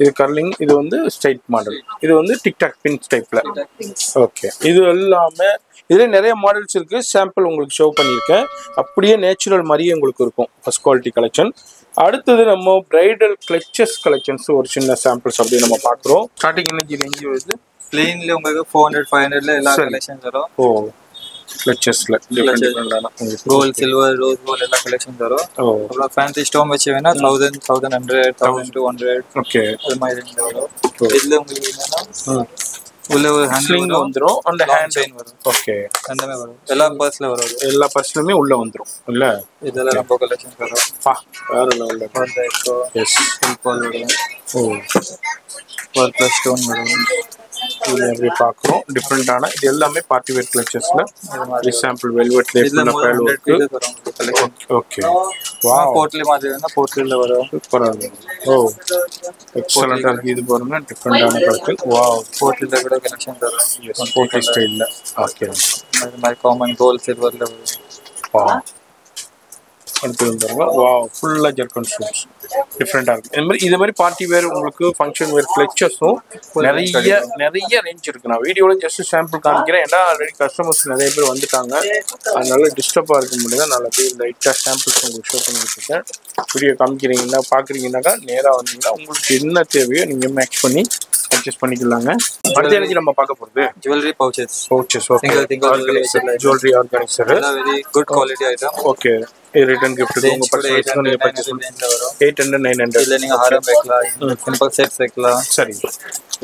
இது கர்லிங், இது வந்து ஸ்ட்ரைட் மாடல், இது வந்து டிக்டாக் பின் டைப்ல. ஓகே, இது எல்லாமே இதுல நிறைய மாடல்ஸ் இருக்கு. சாம்பிள் உங்களுக்கு ஷோ பண்ணியிருக்கேன். அப்படியே நேச்சுரல் மாதிரியே உங்களுக்கு இருக்கும். First quality collection. அடுத்தது நம்ம பிரைடல் கிளச்சஸ் கலெக்ஷன்ஸ் ஒரு சின்ன சாம்பிள்ஸ் அப்படியே நம்ம பார்க்குறோம். ஸ்டார்டிங் எனர்ஜி ரேஞ்ச் வருது. பிளெயின்ல உங்களுக்கு 400-500ல எல்லா கலெக்ஷன்ஸ் வரும். ஓ, கிளச்சஸ்ல டிஃபரெண்டான கோல்ட் சில்வர் ரோஸ் கோல்ட் எல்லா கலெக்ஷன்ஸ் வரும். அப்புறம் ஃபேன்சி ஸ்டோன் வச்சு வேணா 1000 1100 1200 ஓகே, அது மாதிரி ரேஞ்ச் வரும். இதுல உங்களுக்கு என்னன்னா உள்ள ஒரு ஸ்லிங் வந்துரும். அந்த ஹேண்ட் செயின் வரும். ஓகே, அந்த மாதிரி வரும். எல்லா பர்ஸ்ல வரும். எல்லா பர்ஸ்லயுமே உள்ள வந்துரும் இல்ல? இதெல்லாம் ரொம்ப கலெக்ஷன்ஸ் வரும். பா, வேற லெவல்ல. எஸ், சிம்பிள் வரும். ஓ, ஒர்க் ஸ்டோன் வரும். இது அப்படியே பார்க்குறோம். டிஃப்ரெண்டான இது எல்லாமே பார்ட்டி வேர் கிளச்சஸ்ல. எக்ஸாம்பிள் வெல்வெட்ல இதுல ஃபுல்லா பேல் ஒர்க். ஓகே, வாவ், போர்ட்லி மாதிரி வேணா போர்ட்லில வரும். சூப்பரா இருக்கு. ஓ, எக்ஸலென்ட்டா இருக்கு. இது பாருங்க டிஃப்ரெண்டான கலெக்ஷன். வாவ், போர்ட்லில கூட கலெக்ஷன் வரும். எஸ், போர்ட்டி ஸ்டைல்ல. ஓகே, அது மாதிரி காமன் கோல்ட் சில்வர்ல வரும். வாவ், அடுத்து பாருங்க. வாவ், ஃபுல்லா ஜர்க்கன் ஸ்டோன்ஸ் டிஃப்ரெண்டா இருக்கு. இது மாதிரி பார்ட்டி வேர் உங்களுக்கு ஃபங்க்ஷன் வேர் கிளச்சஸும் நிறைய ரேஞ்ச் இருக்கு. நான் வீடியோல ஜஸ்ட் சாம்பிள் காமிக்கிறேன். ஏன்னா ஆல்ரெடி கஸ்டமர்ஸ் நிறைய பேர் வந்துட்டாங்க. அதனால டிஸ்டர்பா இருக்க முடியாது. நான் அப்படியே லைட்டா சாம்பிள்ஸ் உங்களுக்கு ஷோ பண்ணிட்டு இருக்கேன். வீடியோ காமிக்கிறீங்கன்னா பாக்குறீங்கன்னாக்கா நேரா வந்தீங்கன்னா உங்களுக்கு என்ன தேவையோ நீங்க மேட்ச் பண்ணி பர்ச்சேஸ் பண்ணிக்கலாங்க. அடுத்த எனக்கு நம்ம பார்க்க போறது jewellery pouches. Okay, jewellery organiser. Very good quality item. Okay, return gift உங்க பர்ச்சேஸ் நீங்க பர்ச்சேஸ் பண்ணுங்க. 800 900 இல்ல நீங்க ஹாரம் வைக்கலாம், சிம்பிள் செட்ஸ் வைக்கலாம். சரி,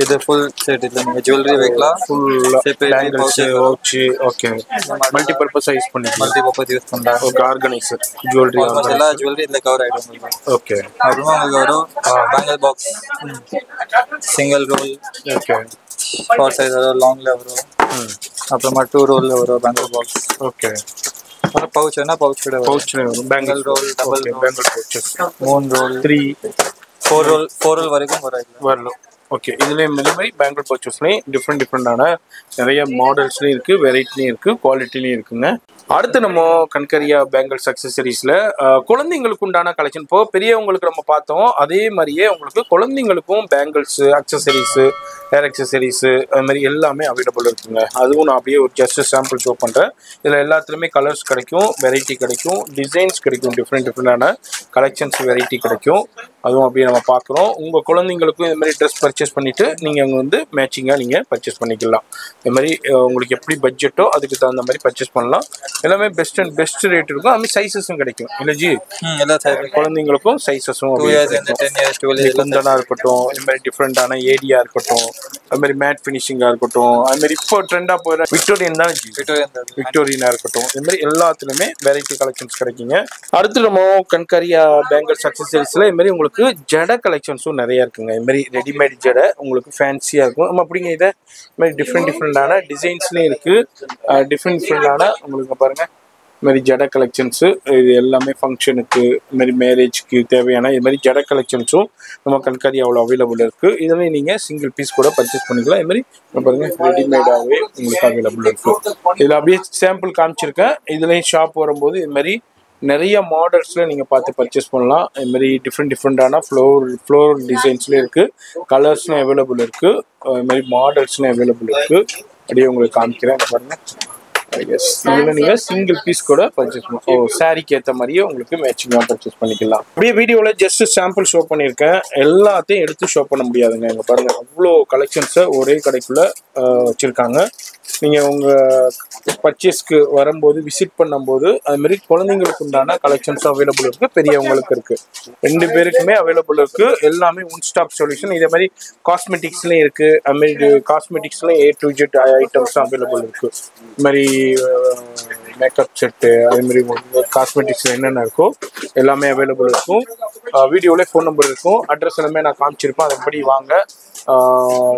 இது ஃபுல் செட். இதுல நீங்க ஜுவல்லரி வைக்கலாம், ஃபுல்லா separate bangles watch. Okay, multi purpose use பண்ணிக்கலாம். மல்டி பர்பஸ் யூஸ் பண்ணலாம். ஓகே, ஆர்கனைசர் ஜுவல்லரி எல்லா ஜுவல்லரி இதுல கவர் ஆயிடும் உங்களுக்கு. ஓகே, அப்புறமா உங்களுக்கு வரும் bangle box, single roll. Okay, short size வரும், லாங்ல வரும். அப்புறமா 2 ரோல்ல வரும் பேங்கிள் பாக்ஸ். ஓகே, அப்புறம் பவுச் வேணா பவுச் கூட வரும். பவுச்ல வரும். Bangle roll, double okay, bangle pouches 3 roll 3 4 roll வரைக்கும் வரும். வரலாம். ஓகே, இதுலேயும் இந்த மாதிரி பேங்கிள் பர்ச்சேஸ்லேயும் டிஃப்ரெண்டான நிறைய மாடல்ஸ்லையும் இருக்குது, வெரைட்டிலையும் இருக்குது, குவாலிட்டிலையும் இருக்குங்க. அடுத்து நம்ம கண்கரியா பேங்கிள்ஸ் அக்சசரிஸில் குழந்தைங்களுக்கு உண்டான கலெக்ஷன். இப்போ பெரியவங்களுக்கு நம்ம பார்த்தோம், அதே மாதிரியே உங்களுக்கு குழந்தைங்களுக்கும் பேங்கிள்ஸு அக்சசரிஸு ஹேர் அக்சசரிஸு அது மாதிரி எல்லாமே அவைலபிள் இருக்குங்க. அதுவும் நான் அப்படியே ஒரு ஜஸ்ட் சாம்பிள் ஷோ பண்ணுறேன். இதில் எல்லாத்துலேயுமே கலர்ஸ் கிடைக்கும், வெரைட்டி கிடைக்கும், டிசைன்ஸ் கிடைக்கும், டிஃப்ரெண்டான கலெக்ஷன்ஸ் வெரைட்டி கிடைக்கும். அதுவும் அப்படியே நம்ம பார்க்குறோம். உங்கள் குழந்தைங்களுக்கும் இந்த மாதிரி ட்ரெஸ் பர்ச்சேஸ் பண்ணிவிட்டு நீங்கள் அங்கே வந்து மேட்சிங்காக நீங்கள் பர்ச்சேஸ் பண்ணிக்கலாம். இந்த மாதிரி உங்களுக்கு எப்படி பட்ஜெட்டோ அதுக்கு தகுந்த மாதிரி பர்ச்சேஸ் பண்ணலாம். எல்லாமே பெஸ்ட் அண்ட் பெஸ்ட் ரேட் இருக்கும். அதுமாதிரி சைஸஸும் கிடைக்கும் இல்லை ஜி? எல்லா சைஸ் குழந்தைங்களுக்கும் சைஸஸும் குந்தனா இருக்கட்டும், இது மாதிரி டிஃப்ரெண்டான ஏடியா இருக்கட்டும், அது மாதிரி மேட் ஃபினிஷிங்காக இருக்கட்டும், அது மாதிரி இப்போ ட்ரெண்டாக போகிற விக்டோரியன் தான் ஜி, விக்டோரியனாக இருக்கட்டும், இது மாதிரி எல்லாத்துலேயுமே வெரைட்டி கலெக்ஷன்ஸ் கிடைக்குங்க. அடுத்து நம்ம கண்காரியா பேங்கிள்ஸ் அக்சசரிஸில் இது மாதிரி உங்களுக்கு ஜடை கலெக்ஷன்ஸும் நிறைய இருக்குங்க. இது மாதிரி ரெடிமேட் ஜடை உங்களுக்கு ஃபேன்சியாக இருக்கும். நம்ம அப்படிங்க இதை இது மாதிரி டிஃப்ரெண்டான டிசைன்ஸ்லேயும் இருக்குது. டிஃப்ரெண்டான உங்களுக்கு பாருங்கள் இது மாதிரி ஜடை கலெக்ஷன்ஸு, இது எல்லாமே ஃபங்க்ஷனுக்கு இது மாதிரி மேரேஜ்க்கு தேவையான இது மாதிரி ஜடை கலெக்ஷன்ஸும் நம்ம கண்காரியாவில் அவைலபிள் இருக்குது. இதெல்லாம் நீங்கள் சிங்கிள் பீஸ் கூட பர்ச்சேஸ் பண்ணிக்கலாம். இது மாதிரி பாருங்கள் ரெடிமேடாகவே உங்களுக்கு அவைலபிள் இருக்குது. இதில் அப்படியே சாம்பிள் காமிச்சிருக்கேன். இதுலேயும் ஷாப் வரும்போது இது மாதிரி நிறைய மாடல்ஸில் நீங்கள் பார்த்து பர்ச்சேஸ் பண்ணலாம். இதுமாதிரி டிஃப்ரெண்டான ஃப்ளோர் டிசைன்ஸ்லேயும் இருக்குது, கலர்ஸ்லாம் அவைலபிள் இருக்குது, இதுமாதிரி மாடல்ஸ்லாம் அவைலபிள் இருக்குது. அப்படியே உங்களுக்கு காமிக்கிறேன் பாருங்கள். எஸ், இதில் நீங்கள் சிங்கிள் பீஸ் கூட பர்ச்சேஸ் பண்ணலாம். சாரிக்கு ஏற்ற மாதிரியே உங்களுக்கு மேட்சிங்காக பர்ச்சேஸ் பண்ணிக்கலாம். அப்படியே வீடியோவில் ஜஸ்ட் சாம்பிள் ஷோ பண்ணியிருக்கேன். எல்லாத்தையும் எடுத்து ஷோ பண்ண முடியாதுங்க. இங்கே பாருங்கள் அவ்வளோ கலெக்ஷன்ஸை ஒரே கடைக்குள்ளே வச்சுருக்காங்க. நீங்கள் உங்கள் பர்ச்சேஸ்க்கு வரும்போது விசிட் பண்ணும்போது அதுமாரி குழந்தைங்களுக்கு உண்டான கலெக்ஷன்ஸ் அவைலபிள் இருக்குது, பெரியவங்களுக்கு இருக்குது, 2 பேருக்குமே அவைலபிள் இருக்குது. எல்லாமே ஒன் ஸ்டாப் சொல்யூஷன். இதே மாதிரி காஸ்மெட்டிக்ஸ்லேயும் இருக்குது. அதுமாரி காஸ்மெட்டிக்ஸ்லேயும் A to Z items available இருக்குது. இது மாதிரி மேக்கப் செட்டு அதுமாரி காஸ்மெட்டிக்ஸில் என்னென்ன இருக்கோ எல்லாமே அவைலபிள் இருக்கும். வீடியோவில் ஃபோன் நம்பர் இருக்கும், அட்ரஸ் எல்லாமே நான் காமிச்சிருப்பேன். அதன்படி வாங்க.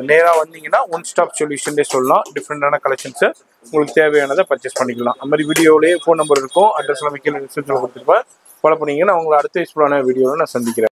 நேராக வந்தீங்கன்னா ஒன் ஸ்டாப் சொல்யூஷன்லேயே சொல்லலாம். டிஃப்ரெண்டான கலெக்ஷன்ஸை உங்களுக்கு தேவையானதை பர்ச்சேஸ் பண்ணிக்கலாம். அது மாதிரி வீடியோவிலேயே ஃபோன் நம்பர் இருக்கும், அட்ரஸ் எல்லாம் கீழே டிஸ்கிரிப்ஷனில் கொடுத்துருப்பேன். ஃபாலோ பண்ணிங்கன்னா உங்களை அடுத்த யூஸ்ஃபுல்லான வீடியோவில் நான் சந்திக்கிறேன்.